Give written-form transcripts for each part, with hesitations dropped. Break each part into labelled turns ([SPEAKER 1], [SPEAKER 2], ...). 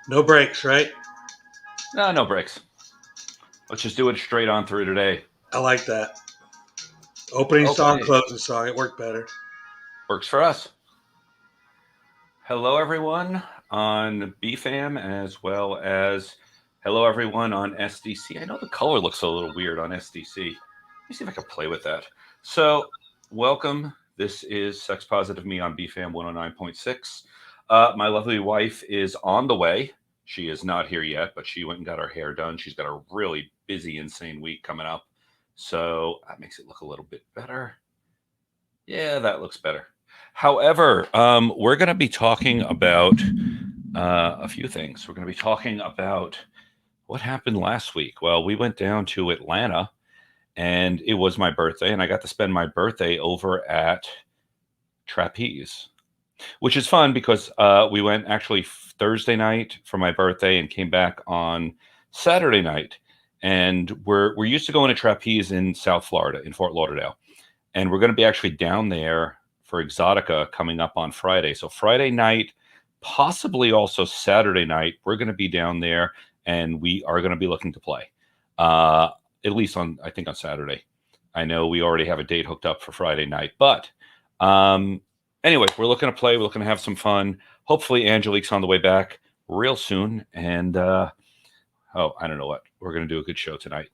[SPEAKER 1] No breaks, right?
[SPEAKER 2] No, no breaks. Let's just do it straight on through today.
[SPEAKER 1] I like that. Opening song,
[SPEAKER 2] Okay.
[SPEAKER 1] closing song. It worked better.
[SPEAKER 2] Works for us. Hello, everyone on BFAM, as well as hello, everyone on SDC. I know the color looks a little weird on SDC. Let me see if I can play with that. So, welcome. This is Sex Positive Me on BFAM 109.6. My lovely wife is on the way. She is not here yet, but she went and got her hair done. She's got a really busy, insane week coming up. So, that makes it look a little bit better. Yeah, that looks better. However, we're going to be talking about a few things. We're going to be talking about what happened last week. Well, we went down to Atlanta, and it was my birthday, and I got to spend my birthday over at Trapeze, which is fun because we went actually Thursday night for my birthday and came back on Saturday night. And we're used to going to Trapeze in South Florida, in Fort Lauderdale, and we're going to be actually down there for Exotica coming up on Friday. So Friday night, possibly also Saturday night, we're going to be down there, and we are going to be looking to play. At least I think on Saturday. I know we already have a date hooked up for Friday night, but anyway, we're looking to play. We're looking to have some fun. Hopefully, Angelique's on the way back real soon, and I don't know what we're going to do a good show tonight.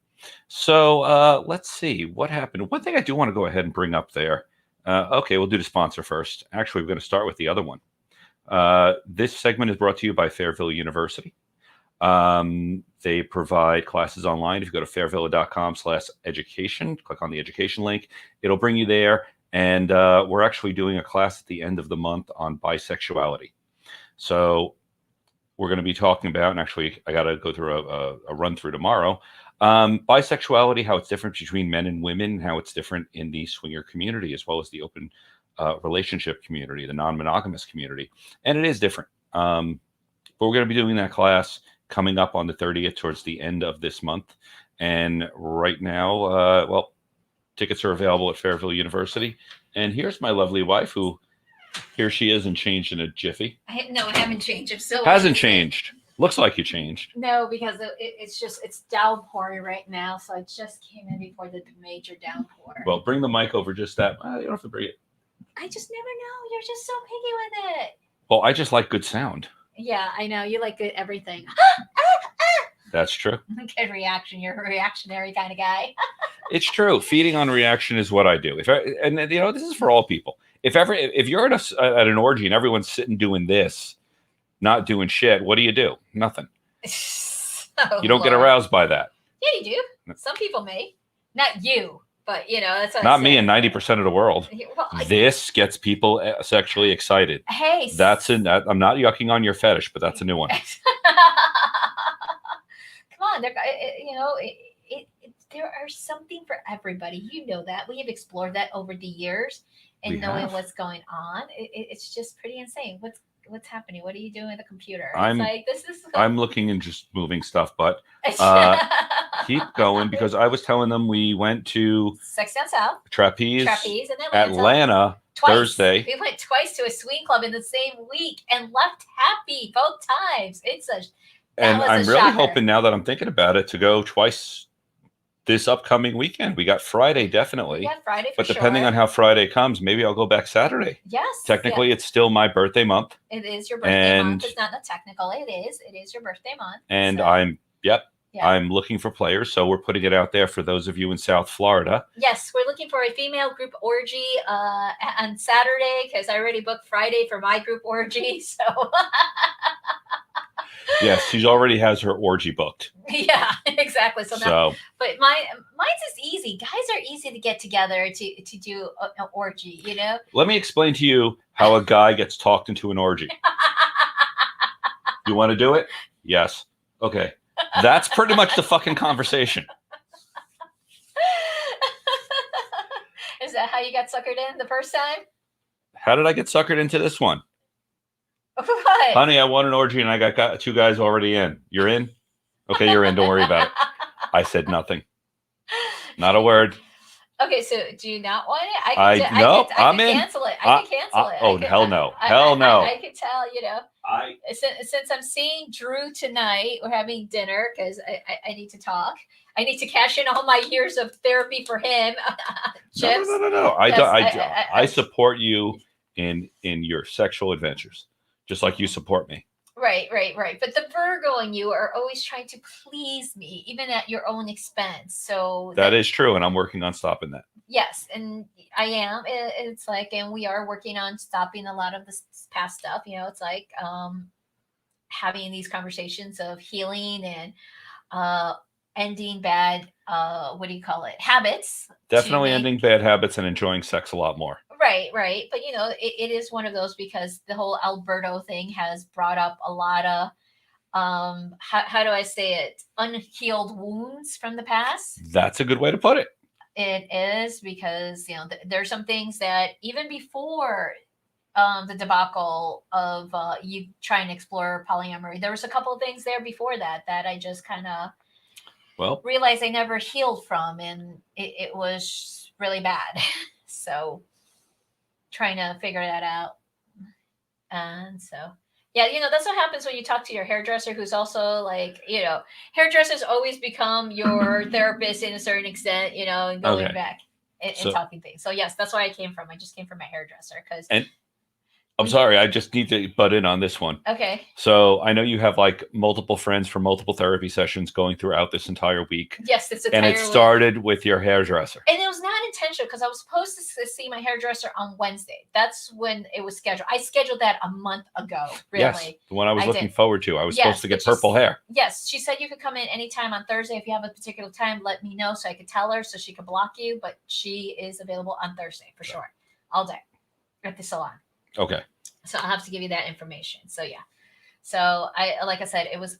[SPEAKER 2] So let's see what happened. One thing I do want to go ahead and bring up there. Okay, we'll do the sponsor first. Actually, we're going to start with the other one. This segment is brought to you by Fairville University. They provide classes online. If you go to fairvilla.com/education, click on the education link, it'll bring you there. And we're actually doing a class at the end of the month on bisexuality. So we're going to be talking about, and actually I got to go through a run through tomorrow, bisexuality, how it's different between men and women, how it's different in the swinger community, as well as the open relationship community, the non-monogamous community. And it is different. But we're going to be doing that class coming up on the 30th towards the end of this month. And right now, tickets are available at Fairville University. And here's my lovely wife, who here she is and changed in a jiffy.
[SPEAKER 3] No, I haven't changed. I'm still
[SPEAKER 2] hasn't changed. Looks like you changed.
[SPEAKER 3] No, because it's downpouring right now, so I just came in before the major downpour.
[SPEAKER 2] Well, bring the mic over just that. You don't have to bring it.
[SPEAKER 3] I just never know. You're just so picky with it.
[SPEAKER 2] Well, I just like good sound.
[SPEAKER 3] Yeah, I know. You like good everything.
[SPEAKER 2] That's true.
[SPEAKER 3] Good reaction. You're a reactionary kind of guy.
[SPEAKER 2] It's true. Feeding on reaction is what I do. And this is for all people. If you're at an orgy and everyone's sitting doing this, not doing shit, what do? Nothing. You don't get aroused by that.
[SPEAKER 3] Yeah, you do. Some people may. Not you, but that's what
[SPEAKER 2] not me and 90% of the world.
[SPEAKER 3] Well,
[SPEAKER 2] this gets people sexually excited.
[SPEAKER 3] Hey,
[SPEAKER 2] I'm not yucking on your fetish, but that's a new one.
[SPEAKER 3] Come on, there are something for everybody. You know that. We have explored that over the years and knowing what's going on. It's just pretty insane. What's happening? What are you doing with the computer?
[SPEAKER 2] I'm looking and just moving stuff, but keep going, because I was telling them we went to
[SPEAKER 3] Sex Down South,
[SPEAKER 2] Trapeze
[SPEAKER 3] in
[SPEAKER 2] Atlanta
[SPEAKER 3] twice.
[SPEAKER 2] Thursday.
[SPEAKER 3] We went twice to a swing club in the same week and left happy both times.
[SPEAKER 2] And I'm really hoping, now that I'm thinking about it, to go twice this upcoming weekend. We got Friday, definitely.
[SPEAKER 3] Yeah, Friday for
[SPEAKER 2] But depending on how Friday comes, maybe I'll go back Saturday.
[SPEAKER 3] Yes.
[SPEAKER 2] Technically, it's still my birthday month.
[SPEAKER 3] It is your birthday month. It's not technical. It is your birthday month.
[SPEAKER 2] And I'm looking for players, so we're putting it out there for those of you in South Florida.
[SPEAKER 3] Yes, we're looking for a female group orgy on Saturday, because I already booked Friday for my group orgy. So.
[SPEAKER 2] Yes, she already has her orgy booked.
[SPEAKER 3] Yeah, exactly. But mine's is easy. Guys are easy to get together to do an orgy.
[SPEAKER 2] Let me explain to you how a guy gets talked into an orgy. You want to do it? Yes. Okay. That's pretty much the fucking conversation.
[SPEAKER 3] Is that how you got suckered in the first time?
[SPEAKER 2] How did I get suckered into this one?
[SPEAKER 3] What?
[SPEAKER 2] Honey, I want an orgy and I got two guys already in. You're in? Okay, you're in. Don't worry about it. I said nothing. Not a word.
[SPEAKER 3] Okay, so do you not want it?
[SPEAKER 2] I'm in.
[SPEAKER 3] Cancel it. I can cancel it.
[SPEAKER 2] Oh, hell no. Hell no.
[SPEAKER 3] I can tell, since I'm seeing Drew tonight, we're having dinner because I need to talk. I need to cash in all my years of therapy for him. Chips.
[SPEAKER 2] No. I support you in your sexual adventures, just like you support me.
[SPEAKER 3] Right. But the Virgo and you are always trying to please me, even at your own expense. So
[SPEAKER 2] that is true, and I'm working on stopping that.
[SPEAKER 3] Yes, and I am. It's like, and we are working on stopping a lot of this past stuff. It's like having these conversations of healing and ending bad. What do you call it? Habits.
[SPEAKER 2] Definitely ending bad habits and enjoying sex a lot more.
[SPEAKER 3] Right. But it is one of those because the whole Alberto thing has brought up a lot of how do I say it? Unhealed wounds from the past.
[SPEAKER 2] That's a good way to put it.
[SPEAKER 3] It is because there's some things that even before the debacle of you trying to explore polyamory, there was a couple of things there before that I just kind of realized I never healed from, and it was really bad. So trying to figure that out, and so. Yeah, that's what happens when you talk to your hairdresser, who's also like, hairdressers always become your therapist in a certain extent, and going back and talking things. So yes, that's where I came from. I just came from my hairdresser because.
[SPEAKER 2] And I'm sorry, I just need to butt in on this one.
[SPEAKER 3] Okay.
[SPEAKER 2] So I know you have like multiple friends for multiple therapy sessions going throughout this entire week.
[SPEAKER 3] Yes, it's
[SPEAKER 2] and it started with your hairdresser.
[SPEAKER 3] And it was not intentional because I was supposed to see my hairdresser on Wednesday. That's when it was scheduled. I scheduled that a month ago. Really.
[SPEAKER 2] Yes, the one I was looking forward to. I was supposed to get purple hair.
[SPEAKER 3] Yes, she said you could come in anytime on Thursday. If you have a particular time, let me know so I could tell her so she could block you. But she is available on Thursday for sure, all day at the salon.
[SPEAKER 2] Okay.
[SPEAKER 3] So I'll have to give you that information. So yeah. So like I said, it was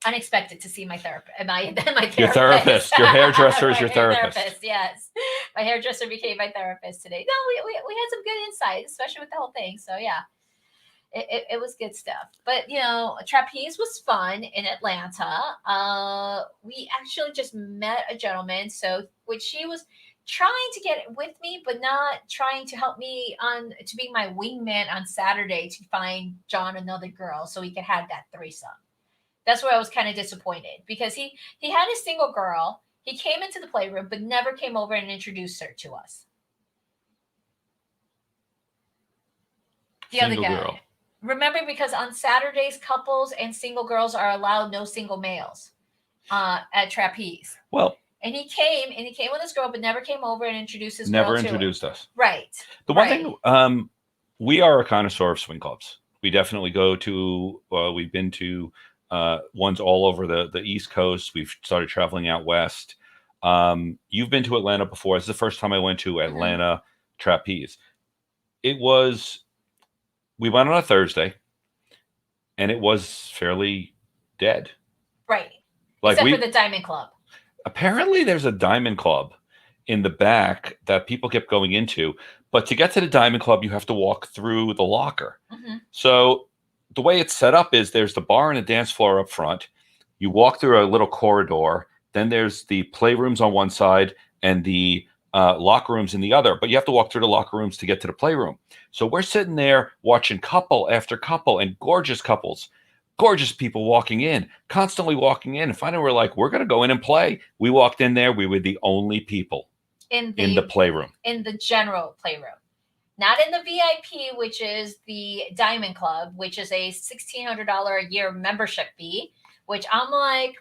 [SPEAKER 3] unexpected to see my therapist. Your
[SPEAKER 2] therapist. Your hairdresser is your therapist.
[SPEAKER 3] Yes. My hairdresser became my therapist today. No, we had some good insight, especially with the whole thing. So yeah. It was good stuff. But trapeze was fun in Atlanta. We actually just met a gentleman. So which he was trying to get with me, but not trying to help me to be my wingman on Saturday to find John another girl so he could have that threesome. That's where I was kind of disappointed because he had a single girl. He came into the playroom, but never came over and introduced her to us. The other guy. Girl. Remember, because on Saturdays, couples and single girls are allowed, no single males at trapeze.
[SPEAKER 2] Well.
[SPEAKER 3] And he came with his girl, but never came over and introduced his
[SPEAKER 2] girl.
[SPEAKER 3] Never
[SPEAKER 2] introduced us.
[SPEAKER 3] Right.
[SPEAKER 2] The one thing, we are a connoisseur of swing clubs. We definitely go to, we've been to ones all over the East Coast. We've started traveling out west. You've been to Atlanta before. It's the first time I went to Atlanta trapeze. We went on a Thursday, and it was fairly dead.
[SPEAKER 3] Right. Except for the Diamond Club.
[SPEAKER 2] Apparently there's a Diamond Club in the back that people kept going into, but to get to the Diamond Club, you have to walk through the locker. Mm-hmm. So the way it's set up is there's the bar and a dance floor up front. You walk through a little corridor. Then there's the playrooms on one side and the locker rooms in the other, but you have to walk through the locker rooms to get to the playroom. So we're sitting there watching couple after couple and gorgeous couples. Gorgeous people walking in, constantly walking in. And finally, we're like, we're going to go in and play. We walked in there. We were the only people in the playroom. In the
[SPEAKER 3] general playroom. Not in the VIP, which is the Diamond Club, which is a $1,600 a year membership fee, which I'm like,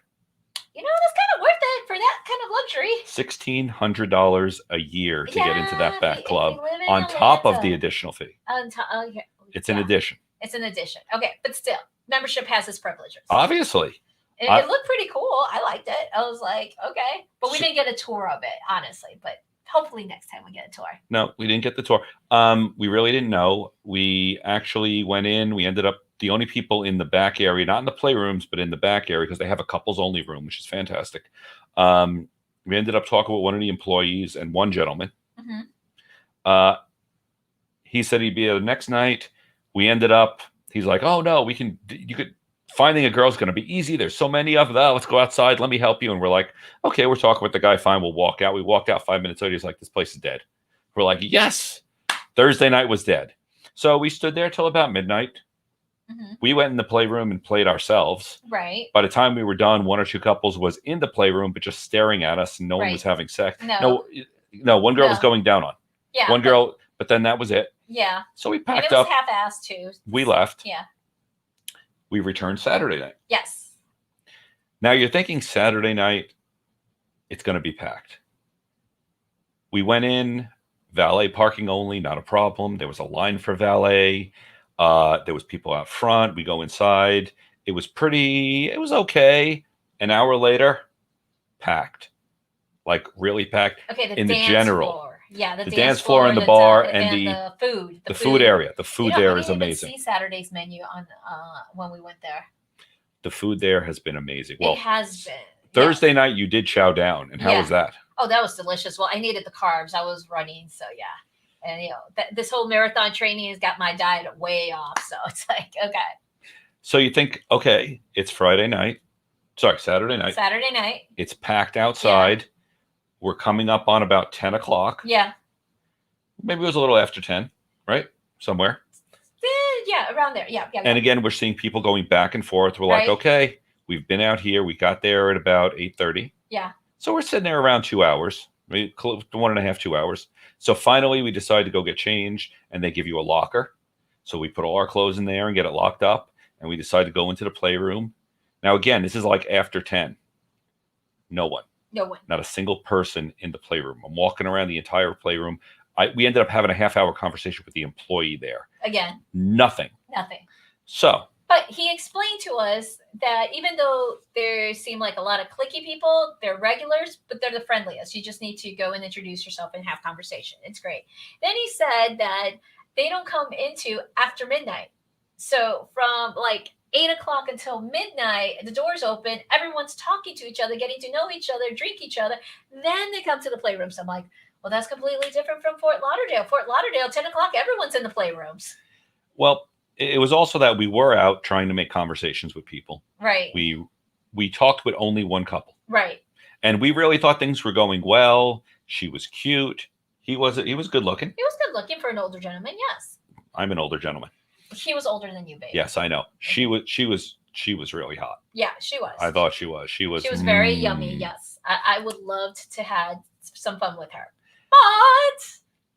[SPEAKER 3] that's kind of worth it for that kind of luxury.
[SPEAKER 2] $1,600 a year to get into that back club on top of the additional fee. It's an addition.
[SPEAKER 3] It's an addition. Okay, but still. Membership has its privileges.
[SPEAKER 2] Obviously.
[SPEAKER 3] It looked pretty cool. I liked it. I was like, okay. But we didn't get a tour of it, honestly. But hopefully next time we get a tour.
[SPEAKER 2] No, we didn't get the tour. We really didn't know. We actually went in. We ended up the only people in the back area, not in the playrooms, but in the back area because they have a couples only room, which is fantastic. We ended up talking with one of the employees and one gentleman. Mm-hmm. He said he'd be there the next night. We ended up. He's like, oh no, you could finding a girl is going to be easy. There's so many of them. Oh, let's go outside. Let me help you. And we're like, okay, we're talking with the guy. Fine, we'll walk out. We walked out 5 minutes later. He's like, this place is dead. We're like, yes. Thursday night was dead. So we stood there till about midnight.
[SPEAKER 3] Mhm.
[SPEAKER 2] We went in the playroom and played ourselves.
[SPEAKER 3] Right.
[SPEAKER 2] By the time we were done, one or two couples was in the playroom, but just staring at us, and no one was having sex. No, one girl was going down on.
[SPEAKER 3] Yeah.
[SPEAKER 2] One girl, but then that was it.
[SPEAKER 3] Yeah.
[SPEAKER 2] So we
[SPEAKER 3] And
[SPEAKER 2] packed
[SPEAKER 3] it was
[SPEAKER 2] up.
[SPEAKER 3] half-assed too.
[SPEAKER 2] We left.
[SPEAKER 3] Yeah.
[SPEAKER 2] We returned Saturday night.
[SPEAKER 3] Yes.
[SPEAKER 2] Now you're thinking Saturday night, it's going to be packed. We went in, valet parking only, not a problem. There was a line for valet. There was people out front. We go inside. It was okay. An hour later, packed. Like really packed.
[SPEAKER 3] Okay,
[SPEAKER 2] in the
[SPEAKER 3] dance
[SPEAKER 2] general.
[SPEAKER 3] floor. Yeah,
[SPEAKER 2] the dance floor and the bar and
[SPEAKER 3] the food.
[SPEAKER 2] The food area. The food there is
[SPEAKER 3] we didn't
[SPEAKER 2] amazing.
[SPEAKER 3] Even see Saturday's menu on when we went there.
[SPEAKER 2] The food there has been amazing. Well,
[SPEAKER 3] it has been.
[SPEAKER 2] Thursday night you did chow down, and how was that?
[SPEAKER 3] Oh, that was delicious. Well, I needed the carbs. I was running, so yeah. And this whole marathon training has got my diet way off. So it's like, okay.
[SPEAKER 2] So you think, okay, it's Saturday night.
[SPEAKER 3] Saturday night.
[SPEAKER 2] It's packed outside. Yeah. We're coming up on about 10 o'clock.
[SPEAKER 3] Yeah.
[SPEAKER 2] Maybe it was a little after 10, right? Somewhere.
[SPEAKER 3] Yeah, around there. Yeah.
[SPEAKER 2] And again, we're seeing people going back and forth. We're like, okay, we've been out here. We got there at about 8:30.
[SPEAKER 3] Yeah.
[SPEAKER 2] So we're sitting there around 2 hours, maybe 1.5, 2 hours. So finally, we decided to go get changed, and they give you a locker. So we put all our clothes in there and get it locked up, and we decided to go into the playroom. Now, again, this is like after 10. No one. Not a single person in the playroom. I'm walking around the entire playroom. We ended up having a half-hour conversation with the employee there.
[SPEAKER 3] Again.
[SPEAKER 2] Nothing. So.
[SPEAKER 3] But he explained to us that even though there seem like a lot of cliquey people, they're regulars, but they're the friendliest. You just need to go and introduce yourself and have conversation. It's great. Then he said that they don't come into after midnight. So from like 8 o'clock until midnight, the doors open, everyone's talking to each other, getting to know each other, drink each other. Then they come to the playroom. So I'm like, well, that's completely different from Fort Lauderdale. Fort Lauderdale, 10 o'clock, everyone's in the playrooms.
[SPEAKER 2] Well, it was also that we were out trying to make conversations with people.
[SPEAKER 3] Right.
[SPEAKER 2] We talked with only one couple.
[SPEAKER 3] Right.
[SPEAKER 2] And we really thought things were going well. She was cute. He was good looking.
[SPEAKER 3] He was good looking for an older gentleman, yes.
[SPEAKER 2] I'm an older gentleman.
[SPEAKER 3] He was older than you, babe.
[SPEAKER 2] Yes, I know. She was really hot.
[SPEAKER 3] Yeah, she was.
[SPEAKER 2] I thought she was. She was
[SPEAKER 3] very yummy, yes. I would love to have some fun with her. But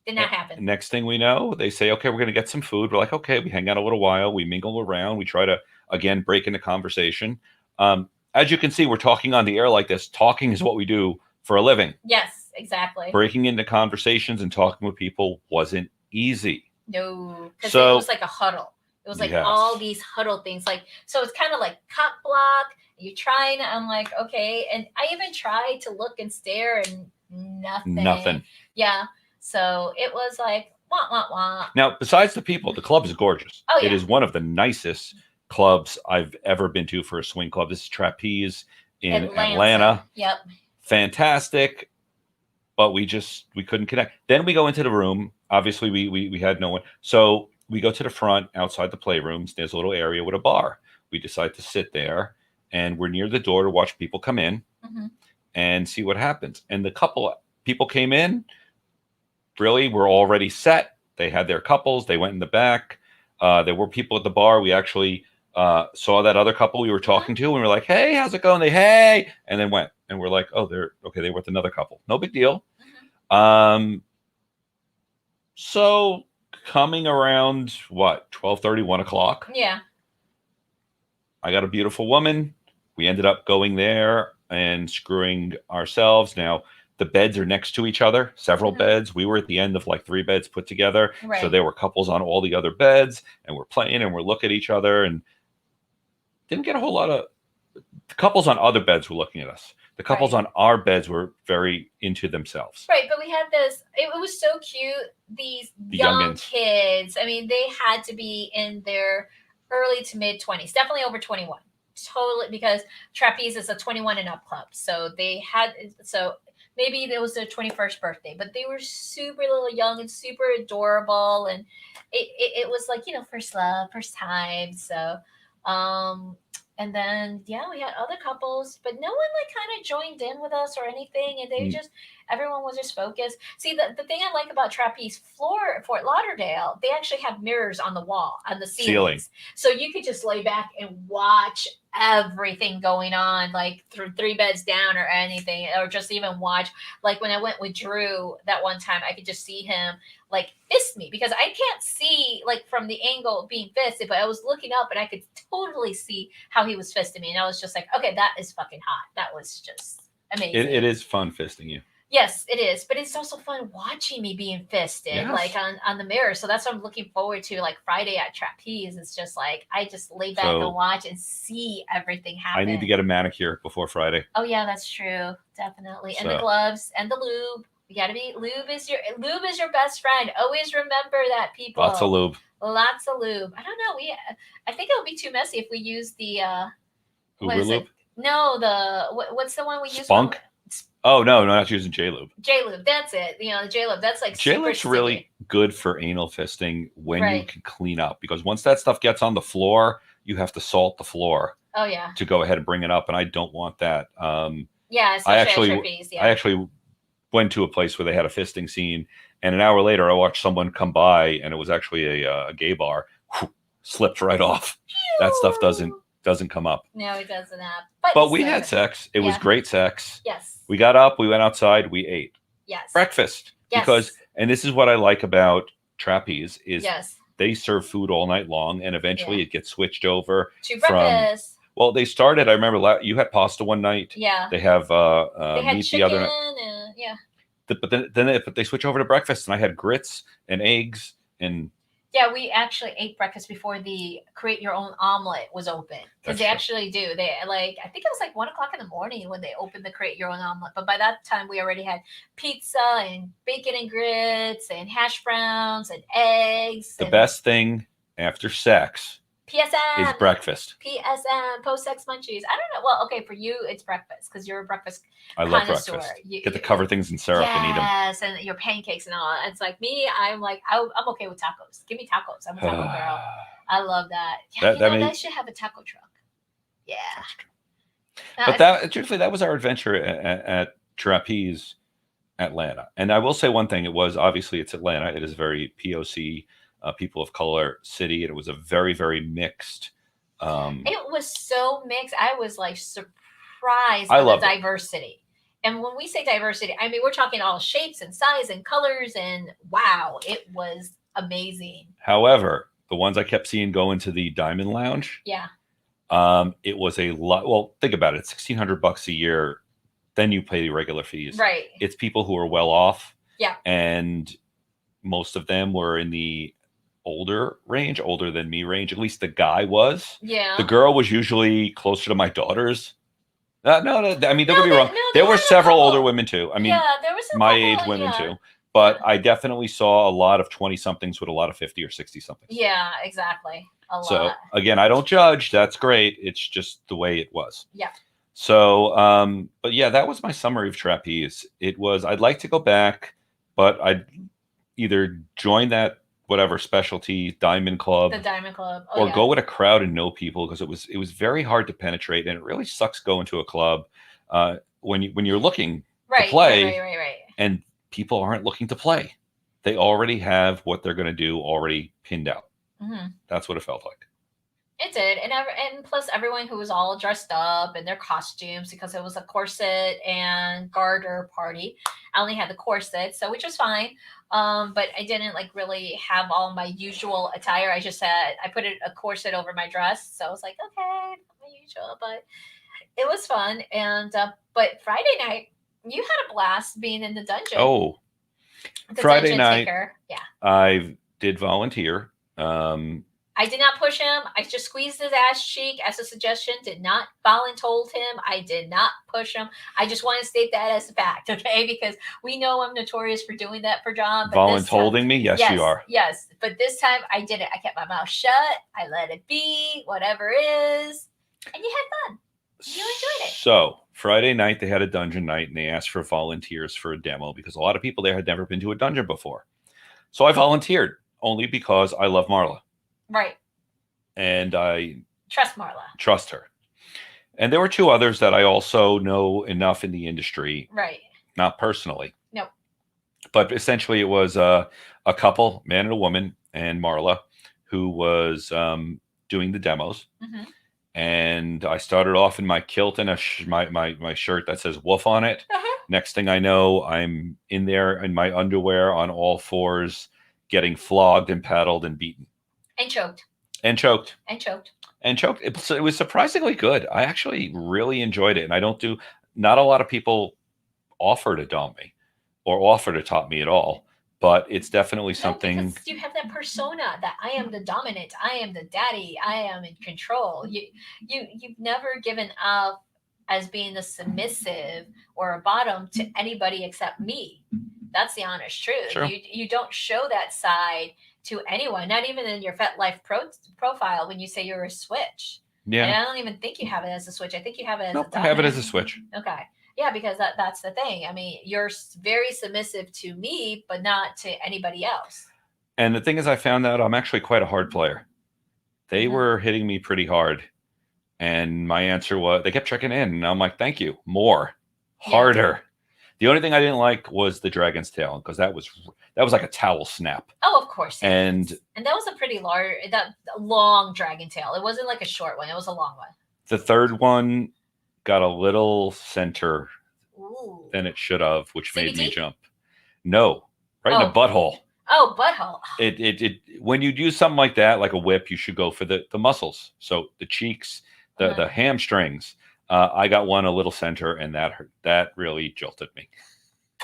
[SPEAKER 3] did not happen.
[SPEAKER 2] Next thing we know, they say, okay, we're going to get some food. We're like, okay, we hang out a little while. We mingle around. We try to, again, break into conversation. As you can see, we're talking on the air like this. Talking is what we do for a living.
[SPEAKER 3] Yes, exactly.
[SPEAKER 2] Breaking into conversations and talking with people wasn't easy.
[SPEAKER 3] No, because it was like a huddle. It was like all these huddle things. Like, so it's kind of like cock block. You're trying, I'm like, okay. And I even tried to look and stare and nothing. Yeah. So it was like, wah, wah, wah.
[SPEAKER 2] Now, besides the people, the club is gorgeous.
[SPEAKER 3] Oh, yeah.
[SPEAKER 2] It is one of the nicest clubs I've ever been to for a swing club. This is Trapeze in Atlanta.
[SPEAKER 3] Yep.
[SPEAKER 2] Fantastic. But we couldn't connect. Then we go into the room. Obviously, we had no one. So we go to the front outside the playrooms. There's a little area with a bar. We decide to sit there, and we're near the door to watch people come in and see what happens. And the people came in, really were already set. They had their couples. They went in the back. There were people at the bar. We actually saw that other couple we were talking to, and we were like, hey, how's it going? Hey, and then went. And we're like, oh, they're okay. They were with another couple. No big deal. So coming around 12:30, 1 o'clock.
[SPEAKER 3] Yeah.
[SPEAKER 2] I got a beautiful woman. We ended up going there and screwing ourselves. Now the beds are next to each other, several beds. We were at the end of like 3 beds put together.
[SPEAKER 3] Right.
[SPEAKER 2] So there were couples on all the other beds, and we're playing and we're looking at each other, and didn't get a whole lot of couples on other beds were looking at us. The couples on our beds were very into themselves.
[SPEAKER 3] Right, but we had this, it was so cute, these young kids. I mean, they had to be in their early to mid 20s, definitely over 21. Totally, because Trapeze is a 21 and up club. So maybe it was their 21st birthday, but they were super little young and super adorable. And it was like, first love, first time. So And then yeah, we had other couples, but no one like kind of joined in with us or anything, and they just everyone was just focused. See, the thing I like about Trapeze floor Fort Lauderdale, they actually have mirrors on the wall on the ceilings, so you could just lay back and watch everything going on, like through 3 beds down or anything, or just even watch. Like when I went with Drew that one time, I could just see him like fist me because I can't see like from the angle of being fisted, but I was looking up and I could totally see how he was fisting me, and I was just like, okay, that is fucking hot. That was just amazing.
[SPEAKER 2] It is fun fisting you.
[SPEAKER 3] Yes, it is, but it's also fun watching me being fisted, like on the mirror. So that's what I'm looking forward to. Like Friday at Trapeze, it's just like I just lay back and watch and see everything happen.
[SPEAKER 2] I need to get a manicure before Friday.
[SPEAKER 3] Oh yeah, that's true, definitely. And the gloves and the lube. You gotta be lube is your best friend. Always remember that, people.
[SPEAKER 2] Lots of lube.
[SPEAKER 3] Lots of lube. I don't know. I think it would be too messy if we use the what is
[SPEAKER 2] lube?
[SPEAKER 3] it? No, what's the one we use?
[SPEAKER 2] Spunk. Oh no, not using J-Lube.
[SPEAKER 3] J-Lube, that's it. You know, the J-Lube, that's like
[SPEAKER 2] J-Lube's really good for anal fisting when you can clean up, because once that stuff gets on the floor, you have to salt the floor.
[SPEAKER 3] Oh yeah.
[SPEAKER 2] To go ahead and bring it up, and I don't want that.
[SPEAKER 3] Yeah,
[SPEAKER 2] I actually went to a place where they had a fisting scene, and an hour later, I watched someone come by, and it was actually a gay bar. Slipped right off. That stuff doesn't come up.
[SPEAKER 3] No, it doesn't have.
[SPEAKER 2] But we had sex. It was great sex.
[SPEAKER 3] Yes.
[SPEAKER 2] We got up. We went outside. We ate.
[SPEAKER 3] Yes.
[SPEAKER 2] Breakfast. Yes. Because, and this is what I like about Trapeze is they serve food all night long, and eventually it gets switched over
[SPEAKER 3] to breakfast.
[SPEAKER 2] Well, they started. I remember you had pasta one night.
[SPEAKER 3] Yeah.
[SPEAKER 2] They have meat
[SPEAKER 3] chicken
[SPEAKER 2] the other night.
[SPEAKER 3] Yeah.
[SPEAKER 2] But then they switch over to breakfast, and I had grits and eggs and.
[SPEAKER 3] Yeah, we actually ate breakfast before the create your own omelet was open, because they actually do. They I think it was like 1 o'clock in the morning when they opened the create your own omelet. But by that time, we already had pizza and bacon and grits and hash browns and eggs.
[SPEAKER 2] The best thing after sex.
[SPEAKER 3] PSM
[SPEAKER 2] is breakfast.
[SPEAKER 3] PSM, post-sex munchies. I don't know. Well, okay, for you, it's breakfast because you're a breakfast
[SPEAKER 2] I love breakfast. Get to cover things in syrup and eat them.
[SPEAKER 3] Yes, and your pancakes and all. It's like me, I'm okay with tacos. Give me tacos. I'm a taco girl. I love that. Yeah, they should have a taco truck. Yeah.
[SPEAKER 2] But truthfully, that was our adventure at Trapeze Atlanta. And I will say one thing. It was, obviously, it's Atlanta. It is very POC. People of color city, and it was a very, very mixed.
[SPEAKER 3] It was so mixed. I was like surprised by the diversity. And when we say diversity, I mean we're talking all shapes and size and colors, and wow, it was amazing.
[SPEAKER 2] However, the ones I kept seeing go into the Diamond Lounge, it was a lot. Well, think about it: $1,600 a year. Then you pay the regular fees.
[SPEAKER 3] Right.
[SPEAKER 2] It's people who are well off.
[SPEAKER 3] Yeah.
[SPEAKER 2] And most of them were in the older than me range. At least the guy was.
[SPEAKER 3] Yeah.
[SPEAKER 2] The girl was usually closer to my daughters. I mean, don't get me wrong. There were several older women too. I mean,
[SPEAKER 3] there was
[SPEAKER 2] my age women too. But I definitely saw a lot of 20-somethings with a lot of 50 or 60-somethings.
[SPEAKER 3] Yeah, exactly. A lot.
[SPEAKER 2] So again, I don't judge. That's great. It's just the way it was.
[SPEAKER 3] Yeah.
[SPEAKER 2] So, but yeah, that was my summary of Trapeze. It was, I'd like to go back, but I'd either join that whatever specialty Diamond Club,
[SPEAKER 3] the Diamond Club,
[SPEAKER 2] or go with a crowd and know people, because it was very hard to penetrate, and it really sucks going to a club when you're looking to play,
[SPEAKER 3] right,
[SPEAKER 2] and people aren't looking to play. They already have what they're going to do already pinned out.
[SPEAKER 3] Mm-hmm.
[SPEAKER 2] That's what it felt like.
[SPEAKER 3] It did, and plus everyone who was all dressed up in their costumes, because it was a corset and garter party. I only had the corset, so which was fine. But I didn't really have all my usual attire. I put a corset over my dress, so I was like, okay, my usual. But it was fun, and but Friday night you had a blast being in the dungeon.
[SPEAKER 2] Oh, Friday night, I did volunteer.
[SPEAKER 3] I did not push him. I just squeezed his ass cheek as a suggestion. Did not voluntold him. I did not push him. I just want to state that as a fact, okay? Because we know I'm notorious for doing that for John.
[SPEAKER 2] Voluntolding me? Yes, you are.
[SPEAKER 3] Yes, but this time I did it. I kept my mouth shut. I let it be, whatever it is. And you had fun. You enjoyed it.
[SPEAKER 2] So Friday night, they had a dungeon night, and they asked for volunteers for a demo because a lot of people there had never been to a dungeon before. So I volunteered only because I love Marla.
[SPEAKER 3] Right.
[SPEAKER 2] And I
[SPEAKER 3] trust Marla.
[SPEAKER 2] Trust her. And there were two others that I also know enough in the industry,
[SPEAKER 3] Right.
[SPEAKER 2] not personally.
[SPEAKER 3] Nope.
[SPEAKER 2] But essentially it was a couple, man and a woman, and Marla, who was doing the demos.
[SPEAKER 3] Mm-hmm.
[SPEAKER 2] And I started off in my kilt and my shirt that says "Wolf" on it.
[SPEAKER 3] Uh-huh.
[SPEAKER 2] Next thing I know, I'm in there in my underwear on all fours, getting flogged and paddled and beaten.
[SPEAKER 3] And choked.
[SPEAKER 2] And choked.
[SPEAKER 3] And choked.
[SPEAKER 2] And choked. It was surprisingly good. I actually really enjoyed it. And not a lot of people offer to dom me or offer to top me at all. But it's definitely something.
[SPEAKER 3] Because you have that persona that I am the dominant, I am the daddy, I am in control. You've never given up as being the submissive or a bottom to anybody except me. That's the honest truth.
[SPEAKER 2] Sure.
[SPEAKER 3] You don't show that side to anyone, not even in your FetLife profile when you say you're a switch.
[SPEAKER 2] Yeah.
[SPEAKER 3] And I don't even think you have it as a switch. I think you have it as a
[SPEAKER 2] Nope, I
[SPEAKER 3] dominant.
[SPEAKER 2] have it as a switch.
[SPEAKER 3] Okay. Yeah, because that's the thing. I mean, you're very submissive to me, but not to anybody else.
[SPEAKER 2] And the thing is, I found out I'm actually quite a hard player. They were hitting me pretty hard. And my answer was, they kept checking in. And I'm like, thank you. More. Harder. Yeah. The only thing I didn't like was the dragon's tail, because that was like a towel snap.
[SPEAKER 3] Oh, of course.
[SPEAKER 2] And
[SPEAKER 3] that was a pretty long dragon tail. It wasn't like a short one. It was a long one.
[SPEAKER 2] The third one got a little center than it should have, which made me jump. No, right in the butthole.
[SPEAKER 3] Oh, butthole.
[SPEAKER 2] It when you do something like that, like a whip, you should go for the muscles. So the cheeks, the hamstrings. I got one a little center, and that hurt. That really jolted me.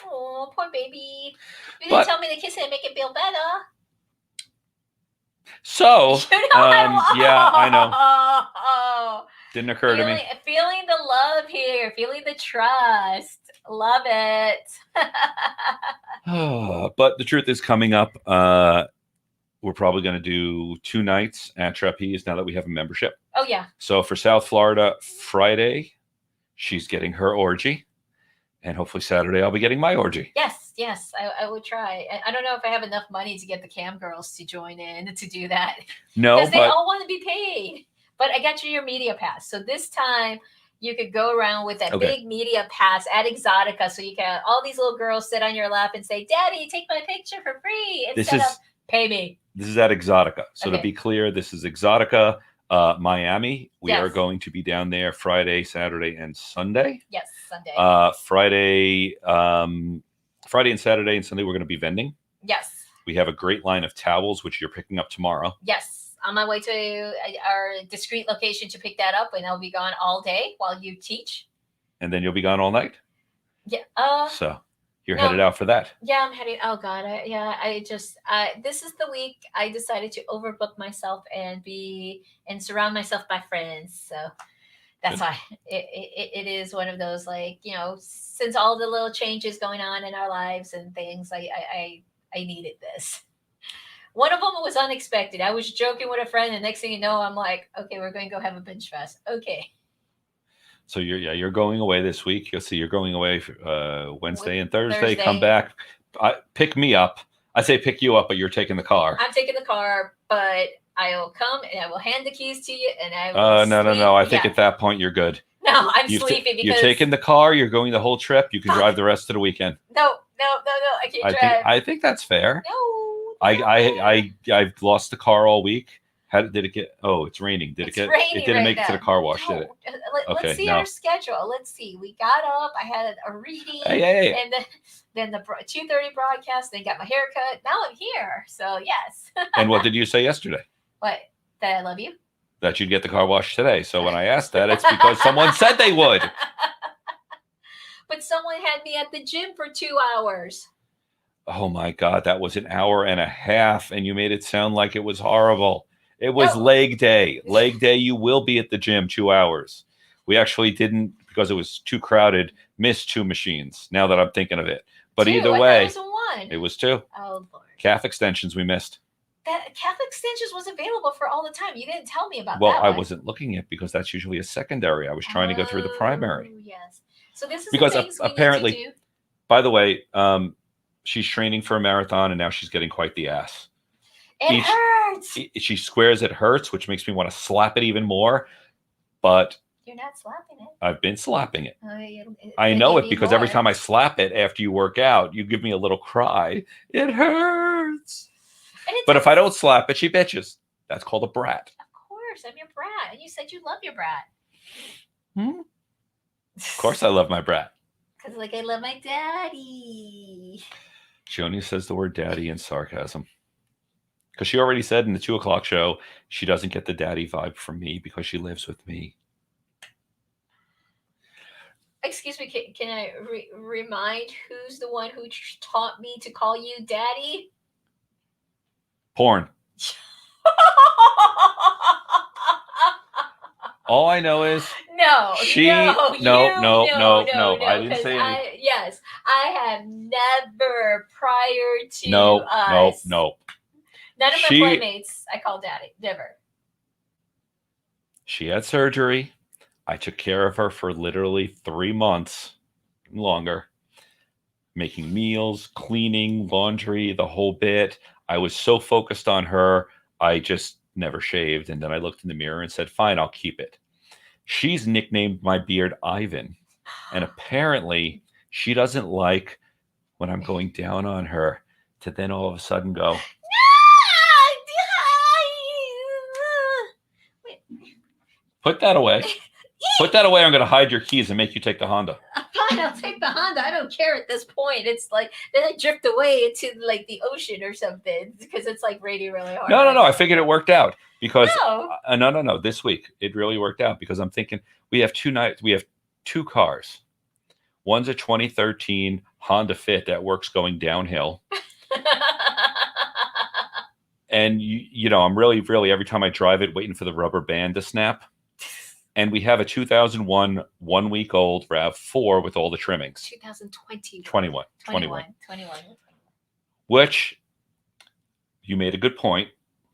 [SPEAKER 3] Oh, poor baby. You didn't tell me to kiss it and make it feel better.
[SPEAKER 2] So, yeah, I know.
[SPEAKER 3] Oh.
[SPEAKER 2] Didn't occur to me.
[SPEAKER 3] Feeling the love here, feeling the trust. Love it.
[SPEAKER 2] But the truth is, coming up, we're probably going to do 2 nights at Trapeze now that we have a membership.
[SPEAKER 3] Oh, yeah.
[SPEAKER 2] So for South Florida, Friday, she's getting her orgy. And hopefully Saturday, I'll be getting my orgy.
[SPEAKER 3] Yes, I would try. I don't know if I have enough money to get the cam girls to join in to do that.
[SPEAKER 2] No,
[SPEAKER 3] because they all want to be paid. But I got you your media pass. So this time you could go around with that big media pass at Exotica. So you can have all these little girls sit on your lap and say, Daddy, take my picture for free instead of pay me.
[SPEAKER 2] This is at Exotica. So to be clear, this is Exotica, Miami. We are going to be down there Friday, Saturday, and Sunday.
[SPEAKER 3] Yes, Sunday.
[SPEAKER 2] Friday and Saturday and Sunday, we're going to be vending.
[SPEAKER 3] Yes.
[SPEAKER 2] We have a great line of towels, which you're picking up tomorrow.
[SPEAKER 3] Yes. On my way to our discreet location to pick that up, and I'll be gone all day while you teach.
[SPEAKER 2] And then you'll be gone all night?
[SPEAKER 3] Yeah.
[SPEAKER 2] So you're headed out for that?
[SPEAKER 3] Yeah, I'm heading. Oh, God. This is the week I decided to overbook myself and surround myself by friends. So that's why it is one of those, like, since all the little changes going on in our lives and things, I needed this. One of them was unexpected. I was joking with a friend, and next thing you know, I'm like, okay, we're going to go have a binge fest. Okay.
[SPEAKER 2] So you're going away this week. You'll see you're going away Wednesday and Thursday. Come back. Pick me up. I say pick you up, but you're taking the car.
[SPEAKER 3] I'm taking the car, but I will come and I will hand the keys to you, and I will
[SPEAKER 2] No. I think at that point you're good.
[SPEAKER 3] No, I'm sleepy because
[SPEAKER 2] you're taking the car. You're going the whole trip. You can drive the rest of the weekend.
[SPEAKER 3] No. I can't drive.
[SPEAKER 2] I think that's fair.
[SPEAKER 3] No.
[SPEAKER 2] I've lost the car all week. How did it get? Oh, it's raining. It didn't make it to the car wash, did it?
[SPEAKER 3] Let's see our schedule. Let's see. We got up. I had a reading, and then the 2:30 broadcast. Then got my haircut. Now I'm here. So yes.
[SPEAKER 2] And what did you say yesterday?
[SPEAKER 3] What? That I love you.
[SPEAKER 2] That you'd get the car washed today. So when I asked that, it's because someone said they would.
[SPEAKER 3] But someone had me at the gym for 2 hours.
[SPEAKER 2] Oh my God, that was an hour and a half, and you made it sound like it was horrible. It was leg day. Leg day, you will be at the gym 2 hours. We actually didn't, because it was too crowded, miss 2 machines, now that I'm thinking of it. But either way, it was 2.
[SPEAKER 3] Oh, Lord.
[SPEAKER 2] Calf extensions we missed.
[SPEAKER 3] That calf extensions was available for all the time. You didn't tell me about that.
[SPEAKER 2] Well, I wasn't looking at, because that's usually a secondary. I was trying to go through the primary.
[SPEAKER 3] Yes. So this is
[SPEAKER 2] because
[SPEAKER 3] the things
[SPEAKER 2] apparently,
[SPEAKER 3] we need to do.
[SPEAKER 2] By the way, she's training for a marathon, and now she's getting quite the ass.
[SPEAKER 3] It hurts.
[SPEAKER 2] She swears it hurts, which makes me want to slap it even more. But
[SPEAKER 3] You're not slapping it.
[SPEAKER 2] I've been slapping it.
[SPEAKER 3] It
[SPEAKER 2] I know
[SPEAKER 3] maybe
[SPEAKER 2] it because every
[SPEAKER 3] more.
[SPEAKER 2] time I slap it after you work out, you give me a little cry. It hurts.
[SPEAKER 3] And it
[SPEAKER 2] But if I
[SPEAKER 3] does.
[SPEAKER 2] don't slap it, she bitches. That's called a brat.
[SPEAKER 3] Of course, I'm your brat, and you said you love your brat.
[SPEAKER 2] Of course, I love my brat.
[SPEAKER 3] Because like I love my daddy.
[SPEAKER 2] She only says the word daddy in sarcasm. Because she already said in the 2:00 show, she doesn't get the daddy vibe from me because she lives with me.
[SPEAKER 3] Excuse me, can I remind who's the one who taught me to call you daddy?
[SPEAKER 2] Porn. All I know is
[SPEAKER 3] no.
[SPEAKER 2] I didn't say anything.
[SPEAKER 3] Yes, I have never prior to
[SPEAKER 2] No.
[SPEAKER 3] us. None of my playmates I call daddy. Never.
[SPEAKER 2] She had surgery. I took care of her for literally 3 months, longer, making meals, cleaning, laundry, the whole bit. I was so focused on her, I just never shaved. And then I looked in the mirror and said, fine, I'll keep it. She's nicknamed my beard Ivan. And apparently she doesn't like when I'm going down on her to then all of a sudden go, put that away. Put that away. I'm going to hide your keys and make you take the Honda.
[SPEAKER 3] Fine, I'll take the Honda. I don't care at this point. It's like then I drift away into like the ocean or something because it's like raining really hard.
[SPEAKER 2] No. I figured it worked out because
[SPEAKER 3] no.
[SPEAKER 2] This week it really worked out because I'm thinking we have 2 nights. We have 2 cars. One's a 2013 Honda Fit that works going downhill. And you know, I'm really every time I drive it waiting for the rubber band to snap. And we have a 2001 1-week-old RAV4 with all the trimmings.
[SPEAKER 3] 2020.
[SPEAKER 2] 21.
[SPEAKER 3] 21.
[SPEAKER 2] Which you made a good point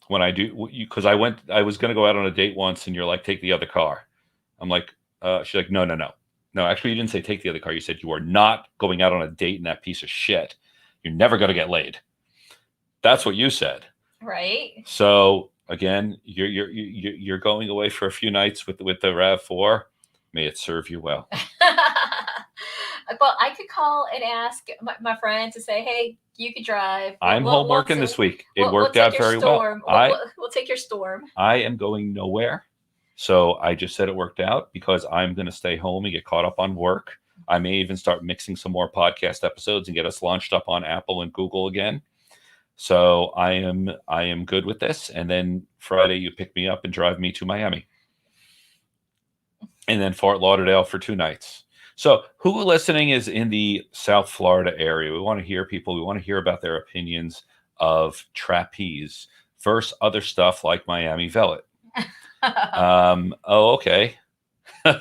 [SPEAKER 2] when I do, because I was going to go out on a date once and you're like, take the other car. I'm like, she's like, no. No, actually you didn't say take the other car. You said you are not going out on a date in that piece of shit. You're never going to get laid. That's what you said.
[SPEAKER 3] Right.
[SPEAKER 2] So again, you're going away for a few nights with the RAV4. May it serve you well.
[SPEAKER 3] Well, I could call and ask my friend to say, hey, you could drive.
[SPEAKER 2] I'm home working this week. It worked out very well.
[SPEAKER 3] We'll take your storm.
[SPEAKER 2] I am going nowhere. So I just said it worked out because I'm going to stay home and get caught up on work. I may even start mixing some more podcast episodes and get us launched up on Apple and Google again. So I am good with this. And then Friday you pick me up and drive me to Miami. And then Fort Lauderdale for 2 nights. So who listening is in the South Florida area? We want to hear people. We want to hear about their opinions of trapeze versus other stuff like Miami Velvet. Okay.
[SPEAKER 3] Calling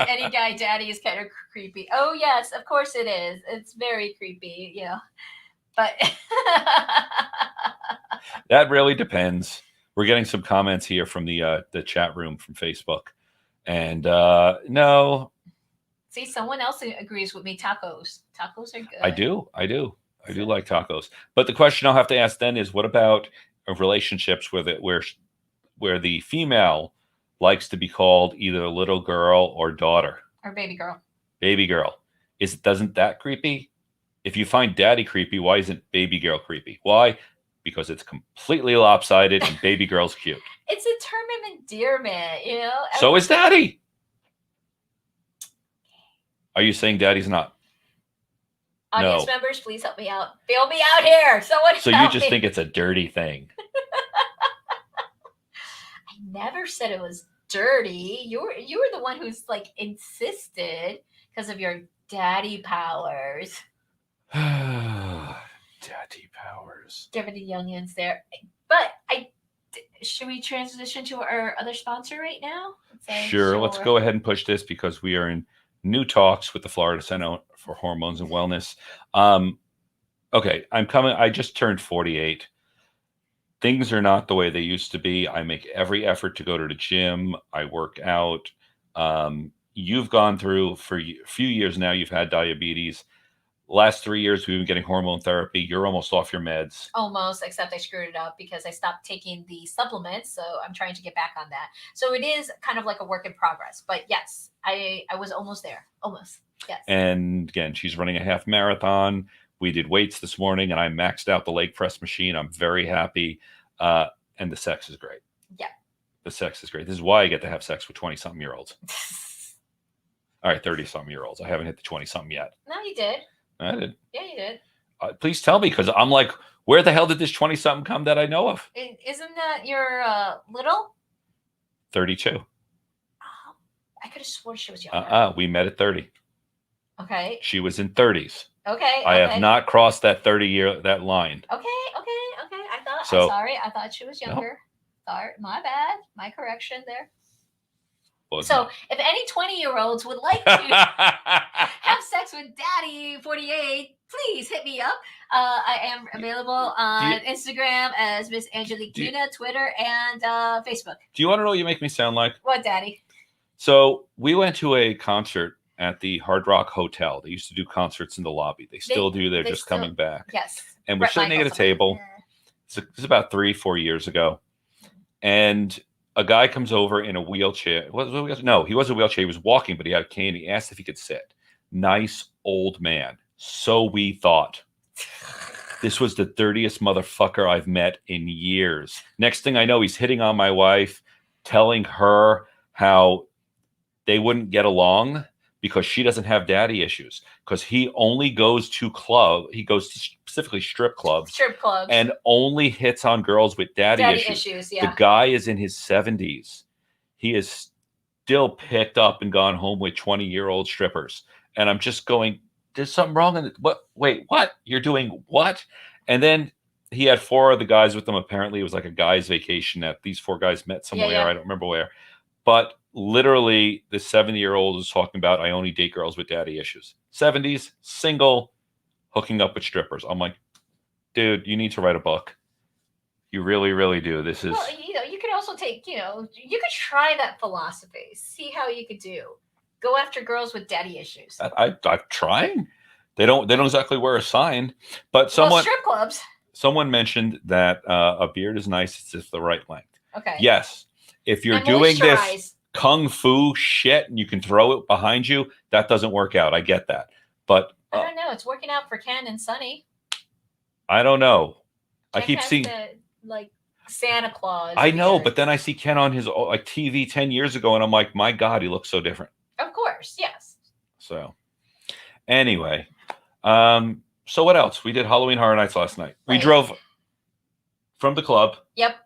[SPEAKER 3] any guy daddy is kind of creepy. Oh yes, of course it is. It's very creepy, you know. But
[SPEAKER 2] that really depends. We're getting some comments here from the chat room from Facebook, and no.
[SPEAKER 3] See, someone else agrees with me. Tacos are good.
[SPEAKER 2] I do like tacos. But the question I'll have to ask then is, what about relationships where the female likes to be called either little girl or daughter
[SPEAKER 3] or baby girl?
[SPEAKER 2] Baby girl. Doesn't that creepy? If you find daddy creepy, why isn't baby girl creepy? Why? Because it's completely lopsided and baby girl's cute.
[SPEAKER 3] It's a term of endearment, you know?
[SPEAKER 2] So is daddy. Are you saying daddy's not?
[SPEAKER 3] Audience members, please help me out. Bail me out here. Someone
[SPEAKER 2] So you just think it's a dirty thing.
[SPEAKER 3] I never said it was dirty. You were the one who's like insisted because of your daddy powers.
[SPEAKER 2] Daddy powers.
[SPEAKER 3] Giving the youngins there. But should we transition to our other sponsor right now?
[SPEAKER 2] Sure. Let's go ahead and push this because we are in new talks with the Florida Center for Hormones and Wellness. Okay, I just turned 48. Things are not the way they used to be. I make every effort to go to the gym. I work out. You've gone through for a few years now. You've had diabetes. Last 3 years, we've been getting hormone therapy. You're almost off your meds.
[SPEAKER 3] Almost, except I screwed it up because I stopped taking the supplements. So I'm trying to get back on that. So it is kind of like a work in progress. But yes, I was almost there. Almost. Yes.
[SPEAKER 2] And again, she's running a half marathon. We did weights this morning, and I maxed out the leg press machine. I'm very happy. And the sex is great.
[SPEAKER 3] Yeah.
[SPEAKER 2] The sex is great. This is why I get to have sex with 20-something-year-olds. All right, 30-something-year-olds. I haven't hit the 20-something yet.
[SPEAKER 3] No, you did.
[SPEAKER 2] I did.
[SPEAKER 3] Yeah, you did.
[SPEAKER 2] Please tell me, because I'm like, where the hell did this 20-something come that I know of?
[SPEAKER 3] Isn't that your little?
[SPEAKER 2] 32.
[SPEAKER 3] I could have sworn she was younger.
[SPEAKER 2] We met at 30.
[SPEAKER 3] Okay.
[SPEAKER 2] She was in 30s.
[SPEAKER 3] Okay.
[SPEAKER 2] I have not crossed that 30-year line.
[SPEAKER 3] Okay. I'm
[SPEAKER 2] So,
[SPEAKER 3] I thought she was younger. Sorry, my bad. My correction there.
[SPEAKER 2] Well,
[SPEAKER 3] So, if any 20-year-olds would like to have sex with Daddy 48, please hit me up. I am available on Instagram as Miss Angelique Tuna, Twitter, and Facebook.
[SPEAKER 2] Do you want to know what you make me sound like?
[SPEAKER 3] What, Daddy?
[SPEAKER 2] So we went to a concert at the Hard Rock Hotel. They used to do concerts in the lobby. They still do. They're just coming back.
[SPEAKER 3] Yes.
[SPEAKER 2] And we're sitting at a table. This is about 3-4 years ago. And a guy comes over in a wheelchair. No, he wasn't a wheelchair. He was walking, but he had a cane. He asked if he could sit. Nice old man. So we thought. This was the dirtiest motherfucker I've met in years. Next thing I know, he's hitting on my wife, telling her how they wouldn't get along because she doesn't have daddy issues. Because he only goes to he goes to specifically strip clubs. And only hits on girls with daddy issues.
[SPEAKER 3] Yeah.
[SPEAKER 2] The guy is in his 70s. He is still picked up and gone home with 20-year-old strippers. And I'm just going, there's something wrong. Wait, what? You're doing what? And then he had 4 of the guys with him. Apparently, it was like a guy's vacation that these 4 guys met somewhere. Yeah. I don't remember where. But literally, the 70-year-old is talking about, I only date girls with daddy issues. 70s, single, hooking up with strippers. I'm like, dude, you need to write a book. You really, really do. This is...
[SPEAKER 3] Well, you could also take, you could try that philosophy. See how you could do. Go after girls with daddy issues.
[SPEAKER 2] I'm trying. They don't exactly wear a sign. But
[SPEAKER 3] strip clubs.
[SPEAKER 2] Someone mentioned that a beard is nice. It's just the right length.
[SPEAKER 3] Okay.
[SPEAKER 2] Yes. If you're doing this kung fu shit and you can throw it behind you, that doesn't work out. I get that. But
[SPEAKER 3] I don't know. It's working out for Ken and Sonny.
[SPEAKER 2] I don't know.
[SPEAKER 3] Ken
[SPEAKER 2] I keep seeing
[SPEAKER 3] like Santa Claus.
[SPEAKER 2] I know, but then I see Ken on his TV 10 years ago, and I'm like, my God, he looks so different.
[SPEAKER 3] Of course, yes.
[SPEAKER 2] So, anyway, so what else? We did Halloween Horror Nights last night. Right. We drove from the club.
[SPEAKER 3] Yep.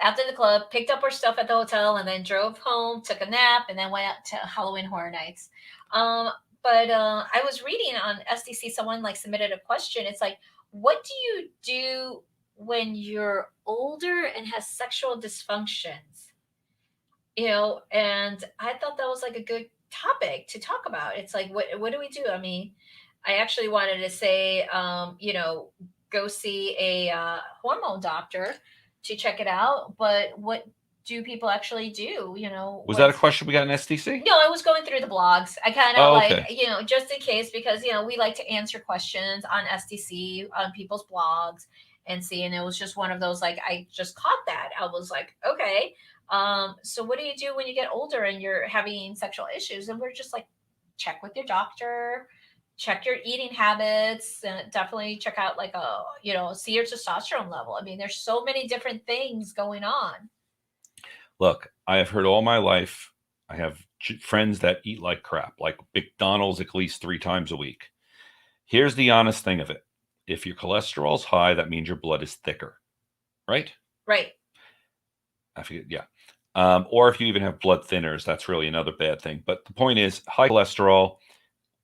[SPEAKER 3] After the club, picked up our stuff at the hotel, and then drove home, took a nap, and then went out to Halloween Horror Nights. But I was reading on SDC, someone submitted a question. It's like, what do you do when you're older and has sexual dysfunctions? And I thought that was a good topic to talk about. It's like, what do we do? I mean, I actually wanted to say, go see a hormone doctor to check it out. But what do people actually do?
[SPEAKER 2] Was that a question we got in SDC?
[SPEAKER 3] No, I was going through the blogs. I kind of just in case, because, we like to answer questions on SDC, on people's blogs and see. And it was just one of those, I just caught that. I was like, okay. So what do you do when you get older and you're having sexual issues? And we're just check with your doctor, check your eating habits, and definitely check out see your testosterone level. I mean, there's so many different things going on.
[SPEAKER 2] Look, I have heard all my life, I have friends that eat like crap, like McDonald's at least 3 times a week. Here's the honest thing of it. If your cholesterol's high, that means your blood is thicker, right?
[SPEAKER 3] Right.
[SPEAKER 2] I forget, yeah. Or if you even have blood thinners, that's really another bad thing. But the point is, high cholesterol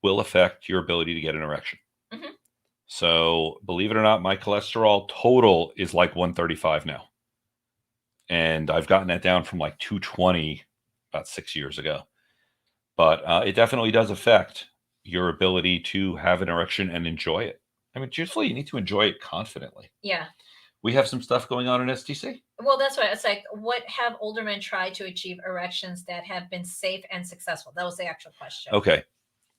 [SPEAKER 2] will affect your ability to get an erection. Mm-hmm. So believe it or not, my cholesterol total is 135 now. And I've gotten that down from 220 about 6 years ago. But it definitely does affect your ability to have an erection and enjoy it. I mean, truthfully, you need to enjoy it confidently.
[SPEAKER 3] Yeah.
[SPEAKER 2] We have some stuff going on in STC.
[SPEAKER 3] Well, that's why it's what have older men tried to achieve erections that have been safe and successful? That was the actual question.
[SPEAKER 2] Okay.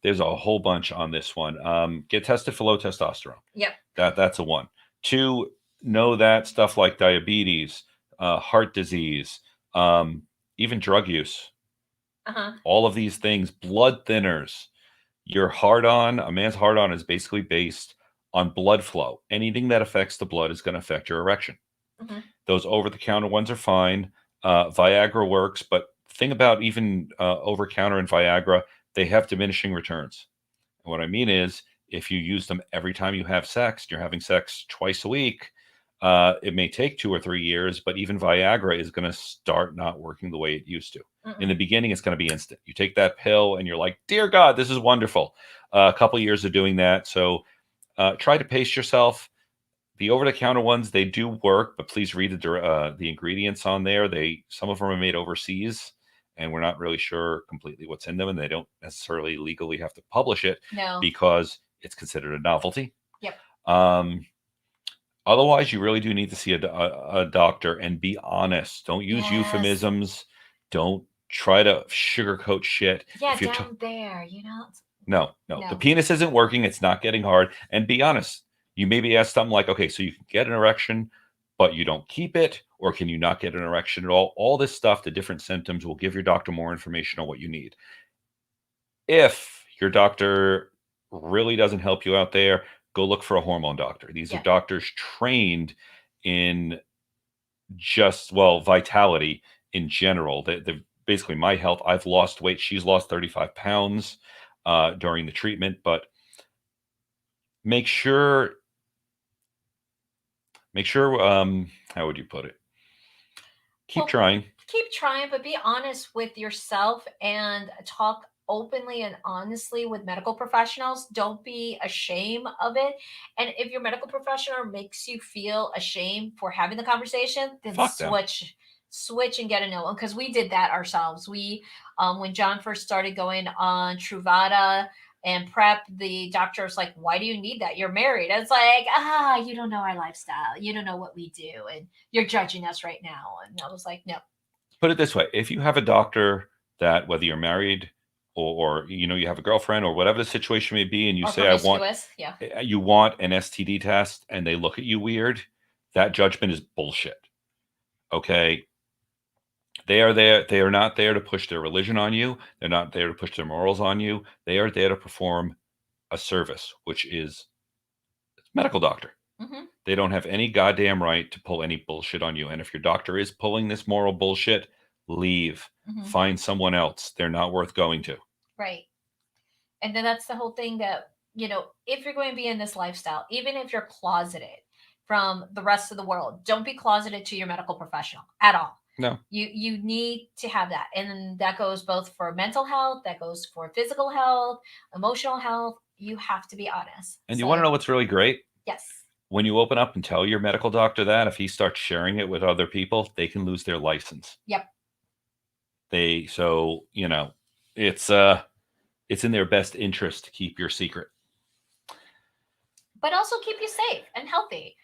[SPEAKER 2] There's a whole bunch on this one. Get tested for low testosterone.
[SPEAKER 3] Yep.
[SPEAKER 2] That's a one. Two, know that stuff like diabetes, heart disease, even drug use, all of these things, blood thinners. Your hard on, a man's hard on is basically based on blood flow. Anything that affects the blood is going to affect your erection. Those over the counter ones are fine. Viagra works, but the thing about even over counter and Viagra, they have diminishing returns. And what I mean is, if you use them every time you have sex, you're having sex twice a week, it may take 2 or 3 years, but even Viagra is going to start not working the way it used to. In the beginning, it's going to be instant. You take that pill and you're like, dear God, this is wonderful. A couple years of doing that. So try to pace yourself. The over-the-counter ones, they do work, but please read the ingredients on there. Some of them are made overseas, and we're not really sure completely what's in them, and they don't necessarily legally have to publish it because it's considered a novelty.
[SPEAKER 3] Yep.
[SPEAKER 2] Otherwise, you really do need to see a doctor and be honest. Don't use euphemisms. Don't try to sugarcoat shit.
[SPEAKER 3] Yeah, down there, you know.
[SPEAKER 2] No. The penis isn't working. It's not getting hard. And be honest. You maybe ask something like, okay, so you can get an erection, but you don't keep it, or can you not get an erection at all? All this stuff, the different symptoms, will give your doctor more information on what you need. If your doctor really doesn't help you out there, go look for a hormone doctor. These are doctors trained in vitality in general. They're basically my health. I've lost weight. She's lost 35 pounds during the treatment, but make sure, how would you put it? Keep trying,
[SPEAKER 3] but be honest with yourself and talk openly and honestly with medical professionals. Don't be ashamed of it. And if your medical professional makes you feel ashamed for having the conversation, then switch and get a no one. Because we did that ourselves. We, when John first started going on Truvada and PrEP, the doctor was like, why do you need that? You're married. It's like, you don't know our lifestyle. You don't know what we do. And you're judging us right now. And I was like, no.
[SPEAKER 2] Put it this way. If you have a doctor that, whether you're married or you have a girlfriend or whatever the situation may be, and you say, you want an STD test, and they look at you weird, that judgment is bullshit. Okay. They are not there to push their religion on you. They're not there to push their morals on you. They are there to perform a service, which is medical doctor. They don't have any goddamn right to pull any bullshit on you. And if your doctor is pulling this moral bullshit, leave. Find someone else. They're not worth going to.
[SPEAKER 3] Right. And then that's the whole thing that, if you're going to be in this lifestyle, even if you're closeted from the rest of the world, don't be closeted to your medical professional at all.
[SPEAKER 2] No.
[SPEAKER 3] You need to have that. And that goes both for mental health, that goes for physical health, emotional health. You have to be honest.
[SPEAKER 2] And you want to know what's really great?
[SPEAKER 3] Yes.
[SPEAKER 2] When you open up and tell your medical doctor that, if he starts sharing it with other people, they can lose their license.
[SPEAKER 3] Yep.
[SPEAKER 2] It's in their best interest to keep your secret.
[SPEAKER 3] But also keep you safe and healthy.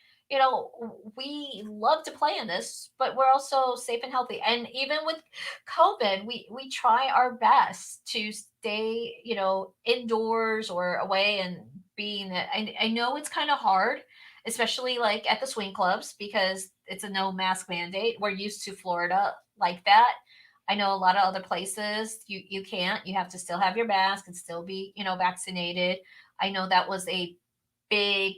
[SPEAKER 3] We love to play in this, but we're also safe and healthy. And even with COVID, we try our best to stay, indoors or away and being that. I know it's kind of hard, especially like at the swing clubs, because it's a no mask mandate. We're used to Florida like that. I know a lot of other places you can't. You have to still have your mask and still be, vaccinated. I know that was a big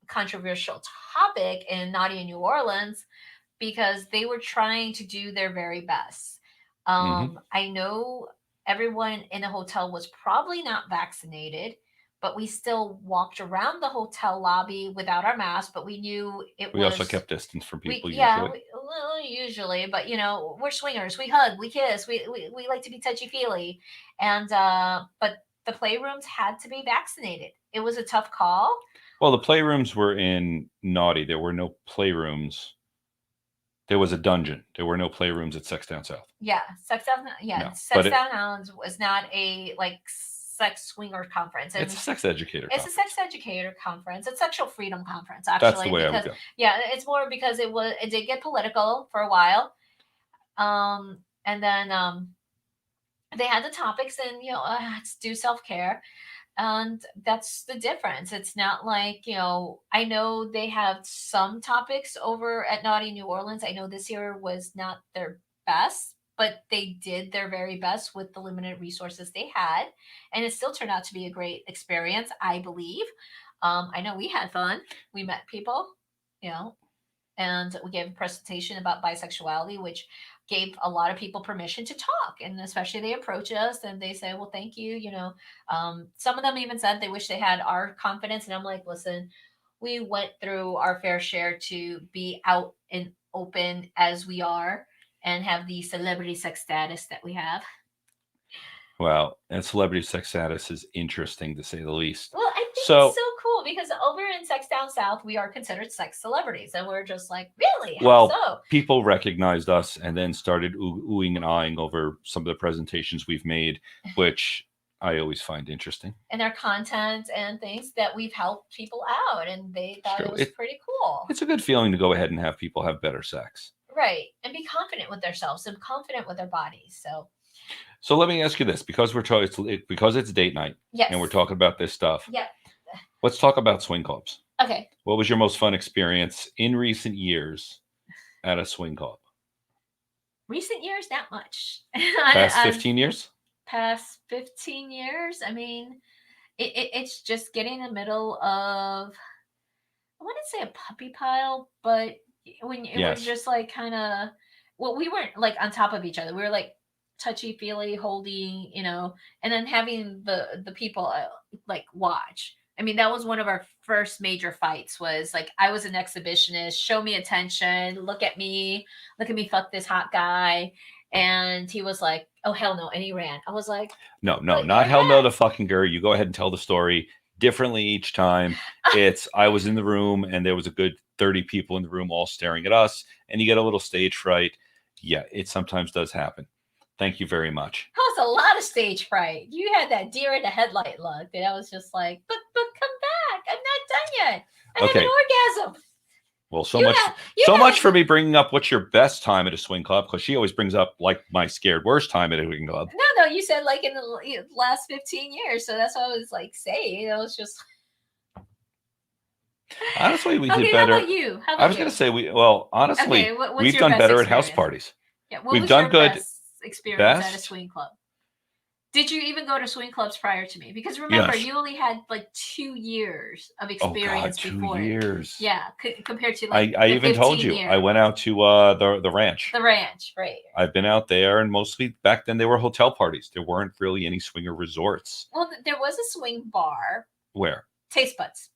[SPEAKER 3] controversial topic in Naughty in New Orleans because they were trying to do their very best. I know everyone in the hotel was probably not vaccinated, but we still walked around the hotel lobby without our mask, but we knew
[SPEAKER 2] we also kept distance from people
[SPEAKER 3] usually, but we're swingers. We hug, we kiss, we like to be touchy-feely. And but the playrooms had to be vaccinated. It was a tough call.
[SPEAKER 2] Well, the playrooms were in Naughty. There were no playrooms. There was a dungeon. There were no playrooms at Sex Down South.
[SPEAKER 3] Yeah, Sex Down. Yeah, no, Sex Down Islands was not a sex swinger conference.
[SPEAKER 2] It's a sex educator.
[SPEAKER 3] It's a sex educator conference. It's sexual freedom conference. Actually,
[SPEAKER 2] that's the way I would go.
[SPEAKER 3] Yeah, it's more because it did get political for a while, and then they had the topics, and let's do self-care. And that's the difference. It's not like, I know they have some topics over at Naughty New Orleans. I know this year was not their best, but they did their very best with the limited resources they had, and it still turned out to be a great experience, I believe. I know we had fun. We met people, you know and we gave a presentation about bisexuality, which gave a lot of people permission to talk. And especially they approach us and they say, well, thank you. Some of them even said they wish they had our confidence. And I'm like, listen, we went through our fair share to be out and open as we are and have the celebrity sex status that we have.
[SPEAKER 2] Well, and celebrity sex status is interesting to say the least.
[SPEAKER 3] Well, I think
[SPEAKER 2] So-
[SPEAKER 3] it's so cool because over in Sex Down South, we are considered sex celebrities. And we're just like, really? How
[SPEAKER 2] Well,
[SPEAKER 3] so?
[SPEAKER 2] people recognized us and then started oohing and eyeing over some of the presentations we've made, which I always find interesting.
[SPEAKER 3] And our content and things that we've helped people out, and they thought
[SPEAKER 2] True.
[SPEAKER 3] it was pretty cool.
[SPEAKER 2] It's a good feeling to go ahead and have people have better sex.
[SPEAKER 3] Right. And be confident with themselves and confident with their bodies.
[SPEAKER 2] So let me ask you this, because because it's date night
[SPEAKER 3] Yes.
[SPEAKER 2] and we're talking about this stuff.
[SPEAKER 3] Yeah.
[SPEAKER 2] Let's talk about swing clubs.
[SPEAKER 3] Okay.
[SPEAKER 2] What was your most fun experience in recent years at a swing club?
[SPEAKER 3] Recent years, not much.
[SPEAKER 2] Past 15 years?
[SPEAKER 3] Past 15 years. I mean, it's just getting in the middle of, I wouldn't say a puppy pile, but when it was just like kind of, well, we weren't like on top of each other. We were like touchy feely holding, and then having the people like watch. I mean, that was one of our first major fights. Was like, I was an exhibitionist, show me attention, look at me, fuck this hot guy. And he was like, oh hell no, and he ran. I was like,
[SPEAKER 2] no, not hell no to fucking girl. You go ahead and tell the story differently each time. It's I was in the room and there was a good 30 people in the room all staring at us, and you get a little stage fright. Yeah, it sometimes does happen. Thank you very much.
[SPEAKER 3] That was a lot of stage fright. You had that deer in the headlight look, and I was just like, but come back. I'm not done yet. I have an orgasm.
[SPEAKER 2] Well, so much for me bringing up what's your best time at a swing club, because she always brings up like my scared worst time at a swing club.
[SPEAKER 3] No, you said like in the last 15 years, so that's what I was like saying. It was just.
[SPEAKER 2] Honestly, we did better.
[SPEAKER 3] How about you?
[SPEAKER 2] I was going to say honestly, we've done better at house parties.
[SPEAKER 3] Yeah,
[SPEAKER 2] we've done good.
[SPEAKER 3] Best experience at a swing club? Did you even go to swing clubs prior to me? Because remember, you only had like 2 years of experience before.
[SPEAKER 2] 2 years.
[SPEAKER 3] Yeah, compared to like
[SPEAKER 2] I even told you I went out to the ranch.
[SPEAKER 3] The ranch, right?
[SPEAKER 2] I've been out there, and mostly back then they were hotel parties. There weren't really any swinger resorts.
[SPEAKER 3] Well, there was a swing bar.
[SPEAKER 2] Where?
[SPEAKER 3] Taste Buds.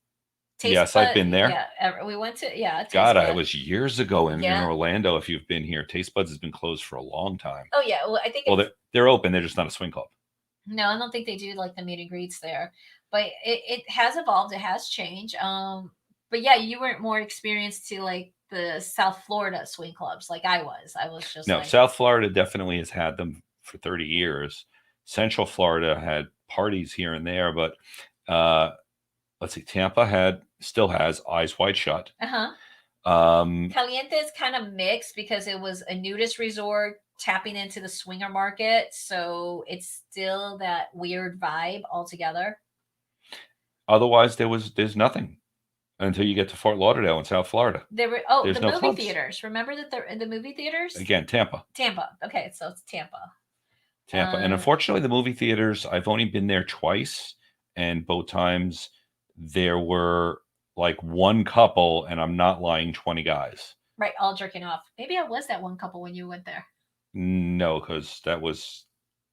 [SPEAKER 2] Yes, I've been there.
[SPEAKER 3] Yeah, we went to
[SPEAKER 2] God, I was years ago in Orlando. If you've been here, Taste Buds has been closed for a long time.
[SPEAKER 3] Oh yeah, well I think.
[SPEAKER 2] Well, they're open. They're just not a swing club.
[SPEAKER 3] No, I don't think they do like the meet and greets there, but it has evolved. It has changed. But yeah, you weren't more experienced to like the South Florida swing clubs like I was. I was just
[SPEAKER 2] South Florida definitely has had them for 30 years. Central Florida had parties here and there, but let's see, Tampa still has Eyes Wide Shut.
[SPEAKER 3] Caliente is kind of mixed because it was a nudist resort tapping into the swinger market, so it's still that weird vibe altogether.
[SPEAKER 2] Otherwise, there's nothing until you get to Fort Lauderdale in South Florida.
[SPEAKER 3] There were the movie theaters. Remember that they're in the movie theaters
[SPEAKER 2] again. Tampa.
[SPEAKER 3] Okay, so it's Tampa.
[SPEAKER 2] And unfortunately, the movie theaters. I've only been there twice, and both times there were like one couple, and I'm not lying, 20 guys.
[SPEAKER 3] Right, all jerking off. Maybe I was that one couple when you went there.
[SPEAKER 2] No, because that was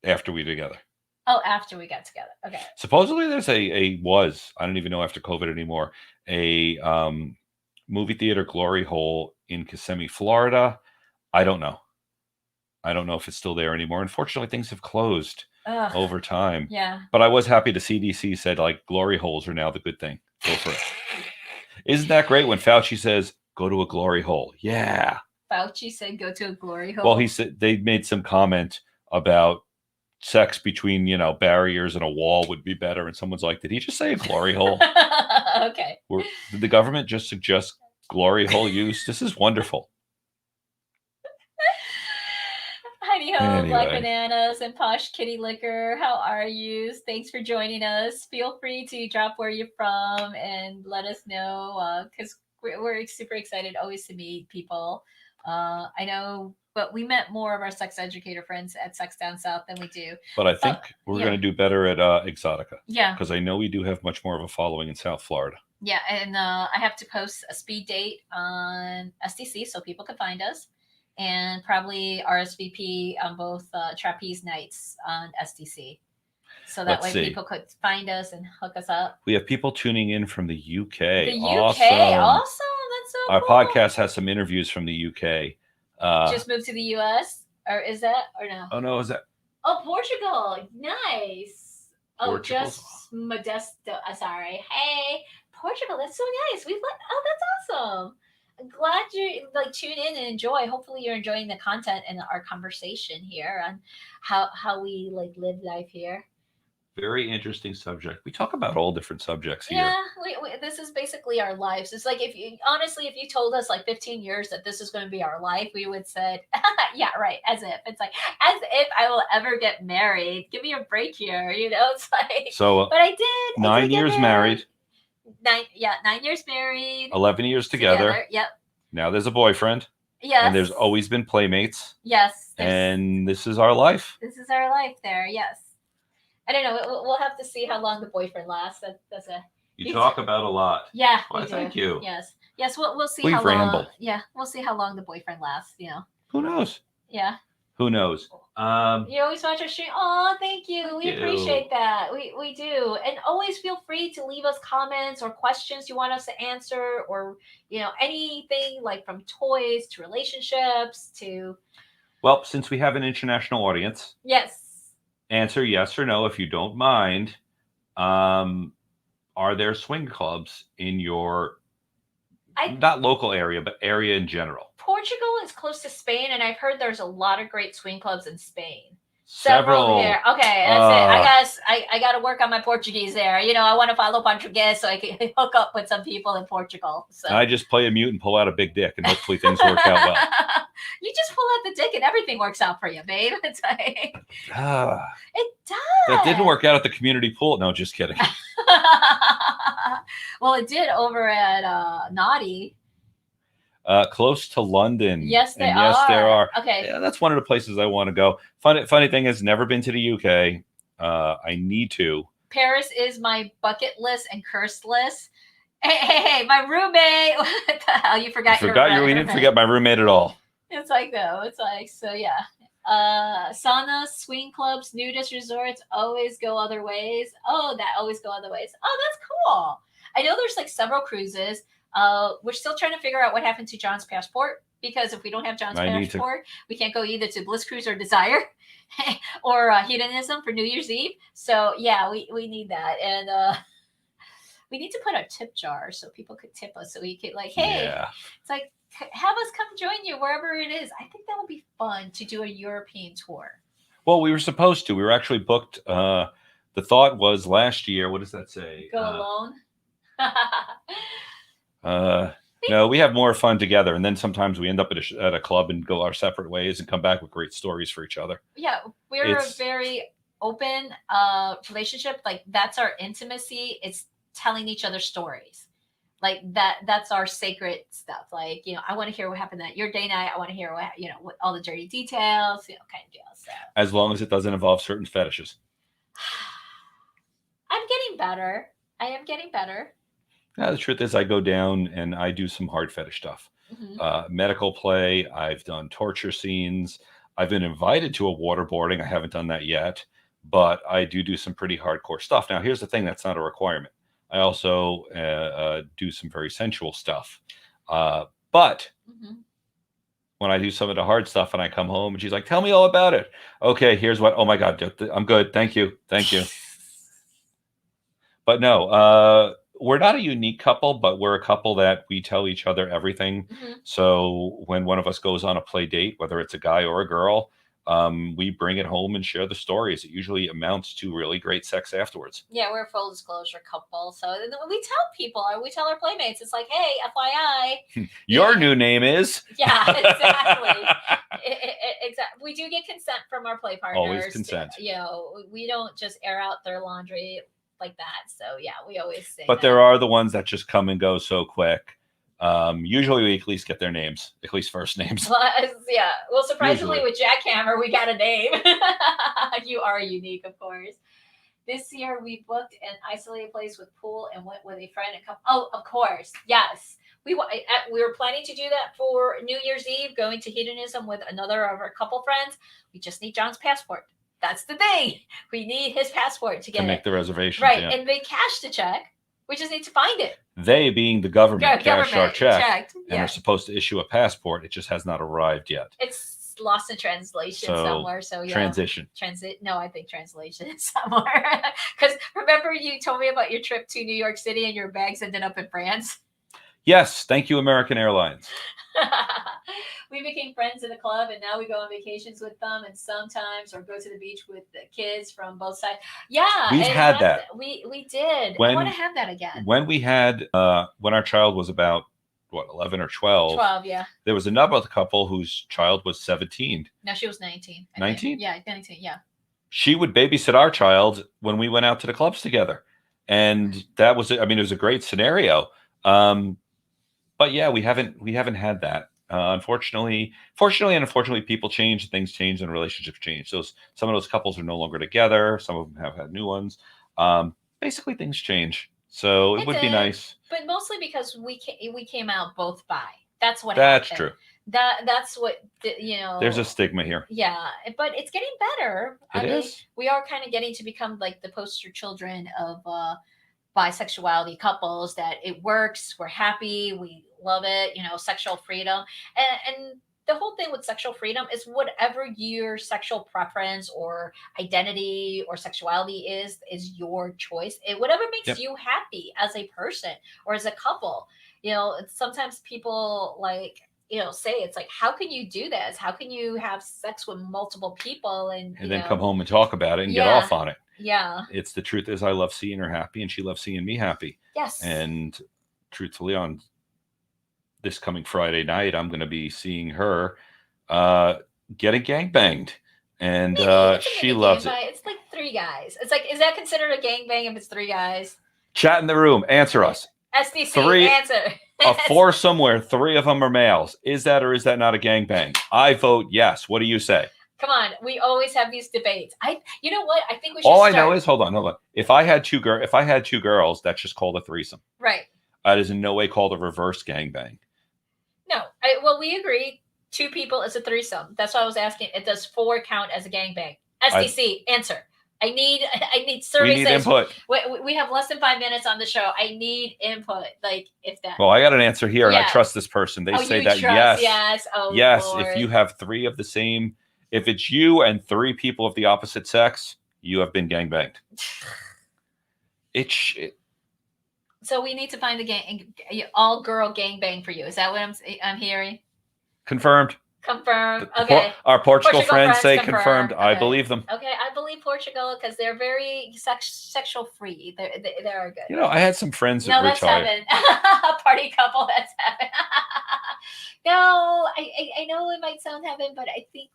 [SPEAKER 2] after we were together.
[SPEAKER 3] Oh, after we got together. Okay.
[SPEAKER 2] Supposedly there's I don't even know after COVID anymore, a movie theater glory hole in Kissimmee, Florida. I don't know if it's still there anymore. Unfortunately, things have closed over time.
[SPEAKER 3] Yeah.
[SPEAKER 2] But I was happy the CDC said like glory holes are now the good thing. Go for it. Isn't that great when Fauci says, go to a glory hole? Yeah.
[SPEAKER 3] Fauci said go to a glory hole.
[SPEAKER 2] Well, he said they made some comment about sex between, barriers and a wall would be better. And someone's like, did he just say a glory hole?
[SPEAKER 3] Okay.
[SPEAKER 2] Did the government just suggest glory hole use? This is wonderful.
[SPEAKER 3] I Howdy ho, Black
[SPEAKER 2] Anyway.
[SPEAKER 3] Bananas and Posh Kitty Liquor. How are you? Thanks for joining us. Feel free to drop where you're from and let us know because we're super excited always to meet people. I know, but we met more of our sex educator friends at Sex Down South than we do.
[SPEAKER 2] But I think we're
[SPEAKER 3] yeah.
[SPEAKER 2] going to do better at Exotica.
[SPEAKER 3] Yeah.
[SPEAKER 2] Because I know we do have much more of a following in South Florida.
[SPEAKER 3] Yeah, and I have to post a speed date on SDC so people can find us, and probably RSVP on both trapeze nights on SDC. So that way people could find us and hook us up.
[SPEAKER 2] We have people tuning in from the UK.
[SPEAKER 3] The UK, awesome. That's so
[SPEAKER 2] Our
[SPEAKER 3] cool.
[SPEAKER 2] podcast has some interviews from the UK.
[SPEAKER 3] Just moved to the US? Or is that, or no?
[SPEAKER 2] Oh, no, is that?
[SPEAKER 3] Oh, Portugal. Nice.
[SPEAKER 2] Portugal?
[SPEAKER 3] Oh, just Modesto. Sorry. Hey, Portugal. That's so nice. Oh, that's awesome. I'm glad you tune in and enjoy. Hopefully you're enjoying the content and our conversation here on how we live life here.
[SPEAKER 2] Very interesting subject. We talk about all different subjects here.
[SPEAKER 3] Yeah, this is basically our lives. It's like if you told us 15 years that this is going to be our life, we would say, yeah, right. As if it's like as if I will ever get married. Give me a break here, It's like.
[SPEAKER 2] So,
[SPEAKER 3] but I did.
[SPEAKER 2] 9 years married.
[SPEAKER 3] 9 years married.
[SPEAKER 2] 11 years together.
[SPEAKER 3] Yep.
[SPEAKER 2] Now there's a boyfriend.
[SPEAKER 3] Yes.
[SPEAKER 2] And there's always been playmates.
[SPEAKER 3] Yes.
[SPEAKER 2] And this is our life.
[SPEAKER 3] This is our life there. Yes. I don't know. We'll have to see how long the boyfriend lasts.
[SPEAKER 2] You talk about a lot.
[SPEAKER 3] Yeah.
[SPEAKER 2] Well, thank you.
[SPEAKER 3] Yes. Yes. We'll see
[SPEAKER 2] how
[SPEAKER 3] long.
[SPEAKER 2] Ramble.
[SPEAKER 3] Yeah. We'll see how long the boyfriend lasts.
[SPEAKER 2] Who knows?
[SPEAKER 3] Yeah.
[SPEAKER 2] Who knows?
[SPEAKER 3] You always watch our stream. Oh, thank you. We appreciate that. We do. And always feel free to leave us comments or questions you want us to answer, or anything from toys to relationships to.
[SPEAKER 2] Well, since we have an international audience.
[SPEAKER 3] Yes.
[SPEAKER 2] Answer yes or no if you don't mind. Are there swing clubs in your not local area, but area in general?
[SPEAKER 3] Portugal is close to Spain, and I've heard there's a lot of great swing clubs in Spain.
[SPEAKER 2] Several
[SPEAKER 3] here. Okay, that's it. I got to work on my Portuguese there. I want to follow Portuguese so I can hook up with some people in Portugal. So
[SPEAKER 2] I just play a mute and pull out a big dick, and hopefully things work out well.
[SPEAKER 3] You just pull out the dick and everything works out for you, babe. It's like it does.
[SPEAKER 2] That didn't work out at the community pool. No, just kidding.
[SPEAKER 3] Well, it did over at Naughty.
[SPEAKER 2] Close to London.
[SPEAKER 3] Yes, there
[SPEAKER 2] are.
[SPEAKER 3] Okay.
[SPEAKER 2] Yeah, that's one of the places I want to go. Funny thing is, never been to the UK. I need to.
[SPEAKER 3] Paris is my bucket list and curse list. Hey, my roommate. What the hell? You forgot your roommate.
[SPEAKER 2] We didn't forget my roommate at all.
[SPEAKER 3] It's so yeah. Saunas, swing clubs, nudist resorts always go other ways. Oh, that always go other ways. Oh, that's cool. I know there's several cruises. We're still trying to figure out what happened to John's passport, because if we don't have John's passport, we can't go either to Bliss Cruise or Desire or Hedonism for New Year's Eve. So yeah, we need that. And we need to put a tip jar so people could tip us, so we could it's like, have us come join you wherever it is. I think that would be fun to do a European tour.
[SPEAKER 2] Well, we were supposed to. We were actually booked. The thought was last year. What does that say?
[SPEAKER 3] Go alone.
[SPEAKER 2] No, we have more fun together, and then sometimes we end up at a club and go our separate ways and come back with great stories for each other.
[SPEAKER 3] Yeah, we're a very open relationship. That's our intimacy. It's telling each other stories. That's our sacred stuff. I want to hear what happened at your day night. I want to hear what all the dirty details, kind of deal. So.
[SPEAKER 2] As long as it doesn't involve certain fetishes.
[SPEAKER 3] I'm getting better. I am getting better.
[SPEAKER 2] Yeah, the truth is I go down and I do some hard fetish stuff. Mm-hmm. Medical play. I've done torture scenes. I've been invited to a waterboarding. I haven't done that yet, but I do some pretty hardcore stuff. Now, here's the thing. That's not a requirement. I also do some very sensual stuff. But mm-hmm. when I do some of the hard stuff and I come home and she's like, tell me all about it. Okay, here's what. Oh, my God. I'm good. Thank you. But no, we're not a unique couple, but we're a couple that we tell each other everything. Mm-hmm. So when one of us goes on a play date, whether it's a guy or a girl, we bring it home and share the stories. It usually amounts to really great sex afterwards.
[SPEAKER 3] Yeah, we're a full disclosure couple. So we tell people, we tell our playmates, it's like, hey, FYI.
[SPEAKER 2] Your new name is.
[SPEAKER 3] Yeah, exactly. Exactly. We do get consent from our play partners.
[SPEAKER 2] Always consent.
[SPEAKER 3] You know, we don't just air out their laundry like that. So yeah, we always say.
[SPEAKER 2] But
[SPEAKER 3] that.
[SPEAKER 2] there are the ones that just come and go so quick. Usually we at least get their names, at least first names.
[SPEAKER 3] Well, yeah. Well, surprisingly,
[SPEAKER 2] Usually.
[SPEAKER 3] with Jackhammer, we got a name. You are unique, of course. This year, we booked an isolated place with pool and went with a friend and couple. Oh, of course, yes. We were planning to do that for New Year's Eve, going to hedonism with another of our couple friends. We just need John's passport. That's the thing. We need his passport to get
[SPEAKER 2] to make
[SPEAKER 3] it.
[SPEAKER 2] the reservations.
[SPEAKER 3] Right,
[SPEAKER 2] Yeah.
[SPEAKER 3] and they cashed the check. We just need to find it.
[SPEAKER 2] They, being the government, cashed our check
[SPEAKER 3] checked.
[SPEAKER 2] and
[SPEAKER 3] Yeah.
[SPEAKER 2] are supposed to issue a passport. It just has not arrived yet.
[SPEAKER 3] It's lost in translation somewhere. So yeah.
[SPEAKER 2] Transition.
[SPEAKER 3] No, I think translation is somewhere. Because remember, you told me about your trip to New York City and your bags ended up in France.
[SPEAKER 2] Yes, thank you, American Airlines.
[SPEAKER 3] We became friends in the club, and now we go on vacations with them, and sometimes or go to the beach with the kids from both sides. Yeah,
[SPEAKER 2] We've had that.
[SPEAKER 3] We did.
[SPEAKER 2] When-
[SPEAKER 3] I want to have that again.
[SPEAKER 2] When we had, when our child was about, 11 or 12,
[SPEAKER 3] 12, yeah.
[SPEAKER 2] there was another couple whose child was 17.
[SPEAKER 3] No, she was 19.
[SPEAKER 2] 19?
[SPEAKER 3] Yeah, 19, yeah.
[SPEAKER 2] She would babysit our child when we went out to the clubs together. And that was, it was a great scenario. But yeah, we haven't had that. Fortunately and unfortunately, people change, things change, and relationships change. So some of those couples are no longer together. Some of them have had new ones. Basically, things change. So it would be nice.
[SPEAKER 3] But mostly because we came out both bi. That's what
[SPEAKER 2] That's
[SPEAKER 3] happened.
[SPEAKER 2] true.
[SPEAKER 3] That's what
[SPEAKER 2] There's a stigma here.
[SPEAKER 3] Yeah, but it's getting better.
[SPEAKER 2] It is.
[SPEAKER 3] We are kind of getting to become like the poster children of bisexuality couples. That it works. We're happy. We love it. Sexual freedom, and the whole thing with sexual freedom is whatever your sexual preference or identity or sexuality is your choice. Whatever makes you happy as a person or as a couple. Sometimes people say it's like, how can you do this? How can you have sex with multiple people and
[SPEAKER 2] then come home and talk about it and get off on it?
[SPEAKER 3] Yeah.
[SPEAKER 2] It's the truth is I love seeing her happy and she loves seeing me happy.
[SPEAKER 3] Yes.
[SPEAKER 2] And truthfully, on this coming Friday night, I'm going to be seeing her getting gangbanged. And she loves it.
[SPEAKER 3] It's like 3 guys. It's like, is that considered a gangbang if it's 3 guys?
[SPEAKER 2] Chat in the room. Answer us.
[SPEAKER 3] SDC, answer.
[SPEAKER 2] A foursome where 3 of them are males. Is that or is that not a gangbang? I vote yes. What do you say?
[SPEAKER 3] Come on, we always have these debates. You know what? I think we should.
[SPEAKER 2] All I know is, hold on. If I had two girls, that's just called a threesome.
[SPEAKER 3] Right.
[SPEAKER 2] That is in no way called a reverse gangbang.
[SPEAKER 3] No, we agree. 2 people is a threesome. That's why I was asking. It does 4 count as a gangbang? SDC, answer. I need survey.
[SPEAKER 2] We need input.
[SPEAKER 3] We have less than 5 minutes on the show. I need input. Like if that.
[SPEAKER 2] Well, I got an answer here, and I trust this person. They say that
[SPEAKER 3] yes. Oh,
[SPEAKER 2] yes.
[SPEAKER 3] Lord.
[SPEAKER 2] If you have 3 of the same, if it's you and 3 people of the opposite sex, you have been gangbanged.
[SPEAKER 3] So we need to find the all girl gangbang for you. Is that what I'm hearing?
[SPEAKER 2] Confirmed.
[SPEAKER 3] Confirmed. Okay.
[SPEAKER 2] Our Portugal friends say confirmed.
[SPEAKER 3] Okay.
[SPEAKER 2] I believe them.
[SPEAKER 3] Okay, I believe Portugal because they're very sexual free. They are good.
[SPEAKER 2] I had some friends that
[SPEAKER 3] that's
[SPEAKER 2] retired.
[SPEAKER 3] heaven. Party couple, that's heaven. No, I know it might sound heaven, but I think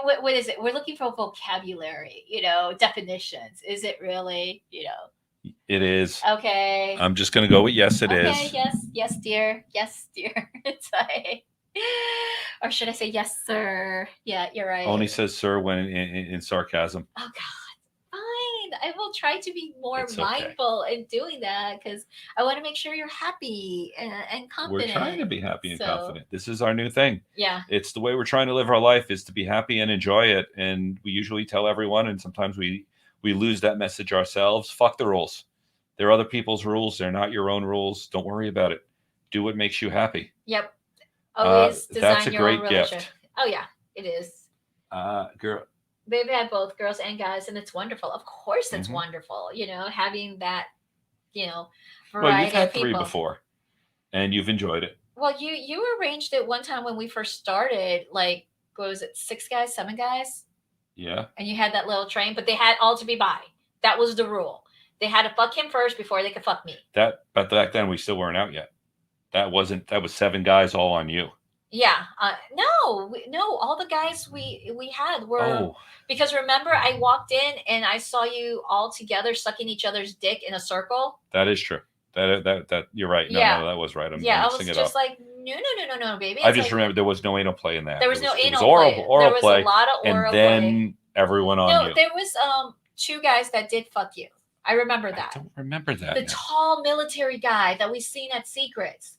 [SPEAKER 3] what is it? We're looking for vocabulary. Definitions. Is it really?
[SPEAKER 2] It is.
[SPEAKER 3] Okay.
[SPEAKER 2] I'm just going to go with yes, it is.
[SPEAKER 3] Okay, yes, dear. Yes, dear. It's like, or should I say yes, sir? Yeah, you're right.
[SPEAKER 2] Only says sir when in sarcasm.
[SPEAKER 3] Oh, God. Fine. I will try to be more mindful in doing that because I want to make sure you're happy and confident.
[SPEAKER 2] We're trying to be happy and confident. This is our new thing.
[SPEAKER 3] Yeah.
[SPEAKER 2] It's the way we're trying to live our life is to be happy and enjoy it. And we usually tell everyone, and sometimes we lose that message ourselves. Fuck the rules. They're other people's rules. They're not your own rules. Don't worry about it. Do what makes you happy.
[SPEAKER 3] Yep. Always design
[SPEAKER 2] that's a
[SPEAKER 3] your
[SPEAKER 2] great
[SPEAKER 3] own
[SPEAKER 2] gift.
[SPEAKER 3] religion. Oh, yeah, it is.
[SPEAKER 2] Girl.
[SPEAKER 3] They've had both girls and guys, and it's wonderful. Of course, it's wonderful. Having that, variety
[SPEAKER 2] well, you've had
[SPEAKER 3] of people.
[SPEAKER 2] 3 before, and you've enjoyed it.
[SPEAKER 3] Well, you arranged it one time when we first started. Like, what was it? 6 guys, 7 guys?
[SPEAKER 2] Yeah.
[SPEAKER 3] And you had that little train, but they had all to be bi. That was the rule. They had to fuck him first before they could fuck me.
[SPEAKER 2] But back then we still weren't out yet. That was 7 guys all on you.
[SPEAKER 3] Yeah. No. All the guys we had were
[SPEAKER 2] Oh,
[SPEAKER 3] because remember I walked in and I saw you all together sucking each other's dick in a circle.
[SPEAKER 2] that is true. That you're right. No,
[SPEAKER 3] Yeah.
[SPEAKER 2] that was right. I'm
[SPEAKER 3] Yeah. I
[SPEAKER 2] mixing
[SPEAKER 3] was
[SPEAKER 2] it
[SPEAKER 3] just
[SPEAKER 2] up.
[SPEAKER 3] like, no, baby.
[SPEAKER 2] I
[SPEAKER 3] It's
[SPEAKER 2] just
[SPEAKER 3] like
[SPEAKER 2] remember there was no anal play in that.
[SPEAKER 3] there was no
[SPEAKER 2] it was
[SPEAKER 3] anal play.
[SPEAKER 2] oral
[SPEAKER 3] There was
[SPEAKER 2] play,
[SPEAKER 3] a lot of
[SPEAKER 2] and
[SPEAKER 3] oral
[SPEAKER 2] then
[SPEAKER 3] play.
[SPEAKER 2] everyone on
[SPEAKER 3] No,
[SPEAKER 2] you.
[SPEAKER 3] there was two guys that did fuck you. I remember
[SPEAKER 2] I
[SPEAKER 3] that.
[SPEAKER 2] don't remember that.
[SPEAKER 3] The
[SPEAKER 2] now.
[SPEAKER 3] tall military guy that we seen at Secrets.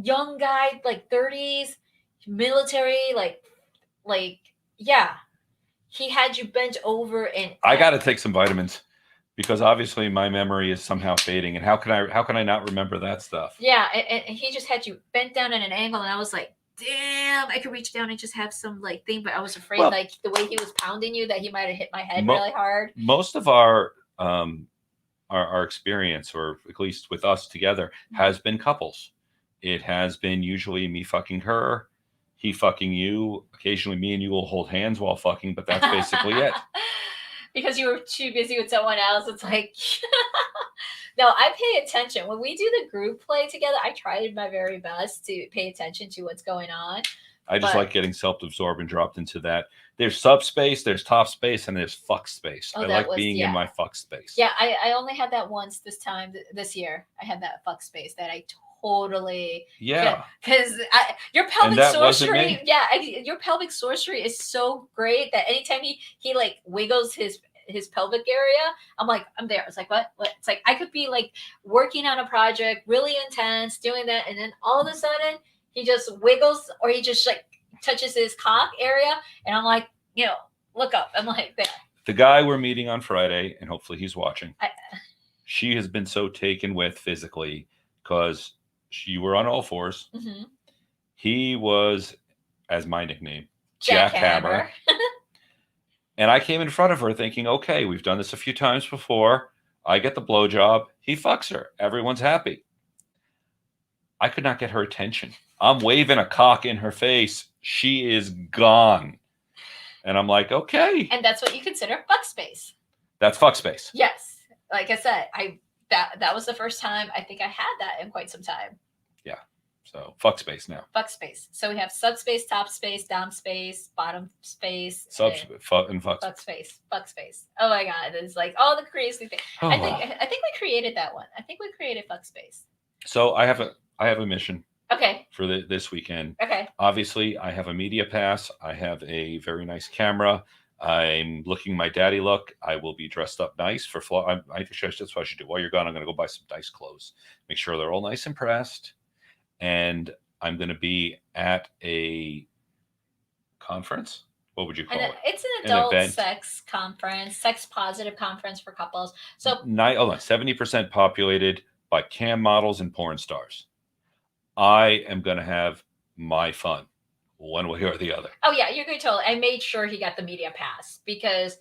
[SPEAKER 3] Young guy, like 30s, military, like yeah. He had you bent over and
[SPEAKER 2] I got to take some vitamins because obviously my memory is somehow fading. And how can I not remember that stuff?
[SPEAKER 3] yeah, and he just had you bent down at an angle, and I was like, damn, I could reach down and just have some like thing, but I was afraid
[SPEAKER 2] Well,
[SPEAKER 3] like the way he was pounding you that he might have hit my head
[SPEAKER 2] Mo-
[SPEAKER 3] really hard.
[SPEAKER 2] Most of our experience, or at least with us together, has been couples. It has been usually me fucking her, he fucking you. Occasionally, me and you will hold hands while fucking, but that's basically it.
[SPEAKER 3] Because you were too busy with someone else. It's like, no, I pay attention. When we do the group play together, I tried my very best to pay attention to what's going on.
[SPEAKER 2] I just
[SPEAKER 3] But-
[SPEAKER 2] like getting self-absorbed and dropped into that. There's subspace, there's top space, and there's fuck space.
[SPEAKER 3] Oh,
[SPEAKER 2] I
[SPEAKER 3] that
[SPEAKER 2] like
[SPEAKER 3] was-
[SPEAKER 2] being
[SPEAKER 3] yeah.
[SPEAKER 2] in my fuck space.
[SPEAKER 3] Yeah, I only had that once this year. I had that fuck space that I totally
[SPEAKER 2] Yeah.
[SPEAKER 3] because your pelvic
[SPEAKER 2] that wasn't
[SPEAKER 3] sorcery,
[SPEAKER 2] me.
[SPEAKER 3] yeah, your pelvic sorcery is so great that anytime he like wiggles his pelvic area, I'm like, I'm there. It's like what? It's like I could be like working on a project, really intense, doing that, and then all of a sudden he just wiggles or he just like touches his cock area, and I'm like, look up. I'm like there.
[SPEAKER 2] The guy we're meeting on Friday, and hopefully he's watching, she has been so taken with physically because you were on all fours.
[SPEAKER 3] Mm-hmm.
[SPEAKER 2] He was, as my nickname,
[SPEAKER 3] Jackhammer.
[SPEAKER 2] And I came in front of her thinking, okay, we've done this a few times before. I get the blowjob. He fucks her. Everyone's happy. I could not get her attention. I'm waving a cock in her face. She is gone. And I'm like, okay.
[SPEAKER 3] And that's what you consider fuck space.
[SPEAKER 2] That's fuck space.
[SPEAKER 3] Yes. Like I said, that was the first time I think I had that in quite some time.
[SPEAKER 2] Yeah. So fuck space now.
[SPEAKER 3] Fuck space. So we have subspace, top space, down space, bottom space,
[SPEAKER 2] Fuck
[SPEAKER 3] fuck space. Fuck space. Oh my god. It's like all the crazy things.
[SPEAKER 2] Oh,
[SPEAKER 3] I think we created that one. I think we created fuck space.
[SPEAKER 2] So I have a mission
[SPEAKER 3] Okay.
[SPEAKER 2] for this weekend.
[SPEAKER 3] Okay.
[SPEAKER 2] Obviously, I have a media pass. I have a very nice camera. I'm looking my daddy look. I will be dressed up nice for that's what I should do. While you're gone, I'm going to go buy some nice clothes. Make sure they're all nice and pressed. And I'm going to be at a conference. What would you call it?
[SPEAKER 3] It's an adult
[SPEAKER 2] event.
[SPEAKER 3] sex conference, sex positive conference for couples. So
[SPEAKER 2] 70% populated by cam models and porn stars. I am going to have my fun one way or the other.
[SPEAKER 3] oh yeah, you're good. Totally. I made sure he got the media pass because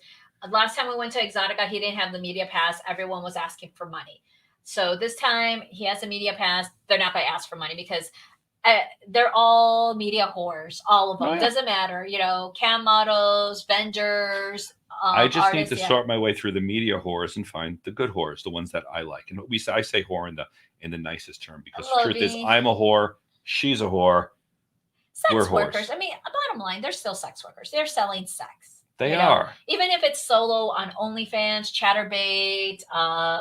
[SPEAKER 3] last time we went to Exotica, he didn't have the media pass. Everyone was asking for money. So this time he has a media pass. They're not going to ask for money because they're all media whores. All of them.
[SPEAKER 2] Oh, yeah.
[SPEAKER 3] Doesn't matter. Cam models, vendors.
[SPEAKER 2] I just
[SPEAKER 3] artists,
[SPEAKER 2] need to sort my way through the media whores and find the good whores, the ones that I like. And I say whore in the nicest term because the truth is I'm a whore, she's a whore.
[SPEAKER 3] Sex
[SPEAKER 2] We're
[SPEAKER 3] workers.
[SPEAKER 2] whores.
[SPEAKER 3] I mean, bottom line, they're still sex workers. They're selling sex.
[SPEAKER 2] They are.
[SPEAKER 3] Even if it's solo on OnlyFans, Chatterbait,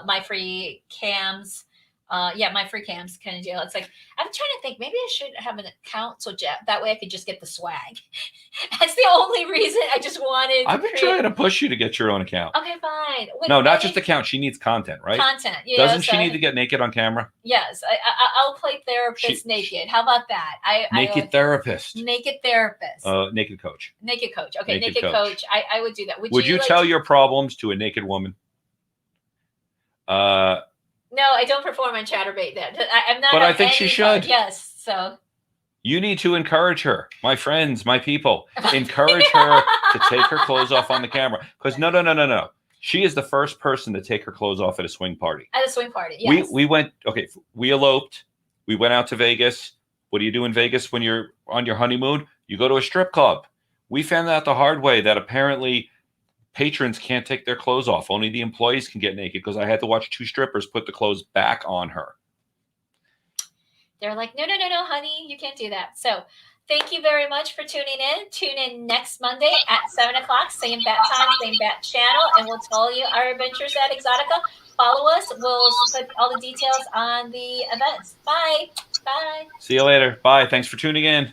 [SPEAKER 3] My Free Cams. My free cams kind of deal. It's like I'm trying to think. Maybe I should have an account so that way I could just get the swag. That's the only reason I just wanted.
[SPEAKER 2] I've been trying to push you to get your own account.
[SPEAKER 3] Okay, fine.
[SPEAKER 2] No, not just account. She needs content, right?
[SPEAKER 3] Content.
[SPEAKER 2] Doesn't she need to get naked on camera?
[SPEAKER 3] Yes, I'll play therapist naked. How about that?
[SPEAKER 2] Naked therapist.
[SPEAKER 3] Naked therapist.
[SPEAKER 2] Naked coach.
[SPEAKER 3] Naked coach. Okay,
[SPEAKER 2] Naked
[SPEAKER 3] naked
[SPEAKER 2] coach.
[SPEAKER 3] coach. I would do that.
[SPEAKER 2] Would you tell your problems to a naked woman?
[SPEAKER 3] No, I don't perform on Chatterbait. Then I'm not.
[SPEAKER 2] But I think she should.
[SPEAKER 3] Yes. So
[SPEAKER 2] you need to encourage her, my friends, my people. Encourage her to take her clothes off on the camera. Because no. She is the first person to take her clothes off at a swing party.
[SPEAKER 3] At a swing party, yes.
[SPEAKER 2] We eloped. We went out to Vegas. What do you do in Vegas when you're on your honeymoon? You go to a strip club. We found out the hard way that apparently patrons can't take their clothes off. Only the employees can get naked because I had to watch two strippers put the clothes back on her.
[SPEAKER 3] They're like, no, honey, you can't do that. So thank you very much for tuning in. Tune in next Monday at 7 o'clock, same bat time, same bat channel, and we'll tell you our adventures at Exotica. Follow us. We'll put all the details on the events. Bye. Bye.
[SPEAKER 2] See you later. Bye. Thanks for tuning in.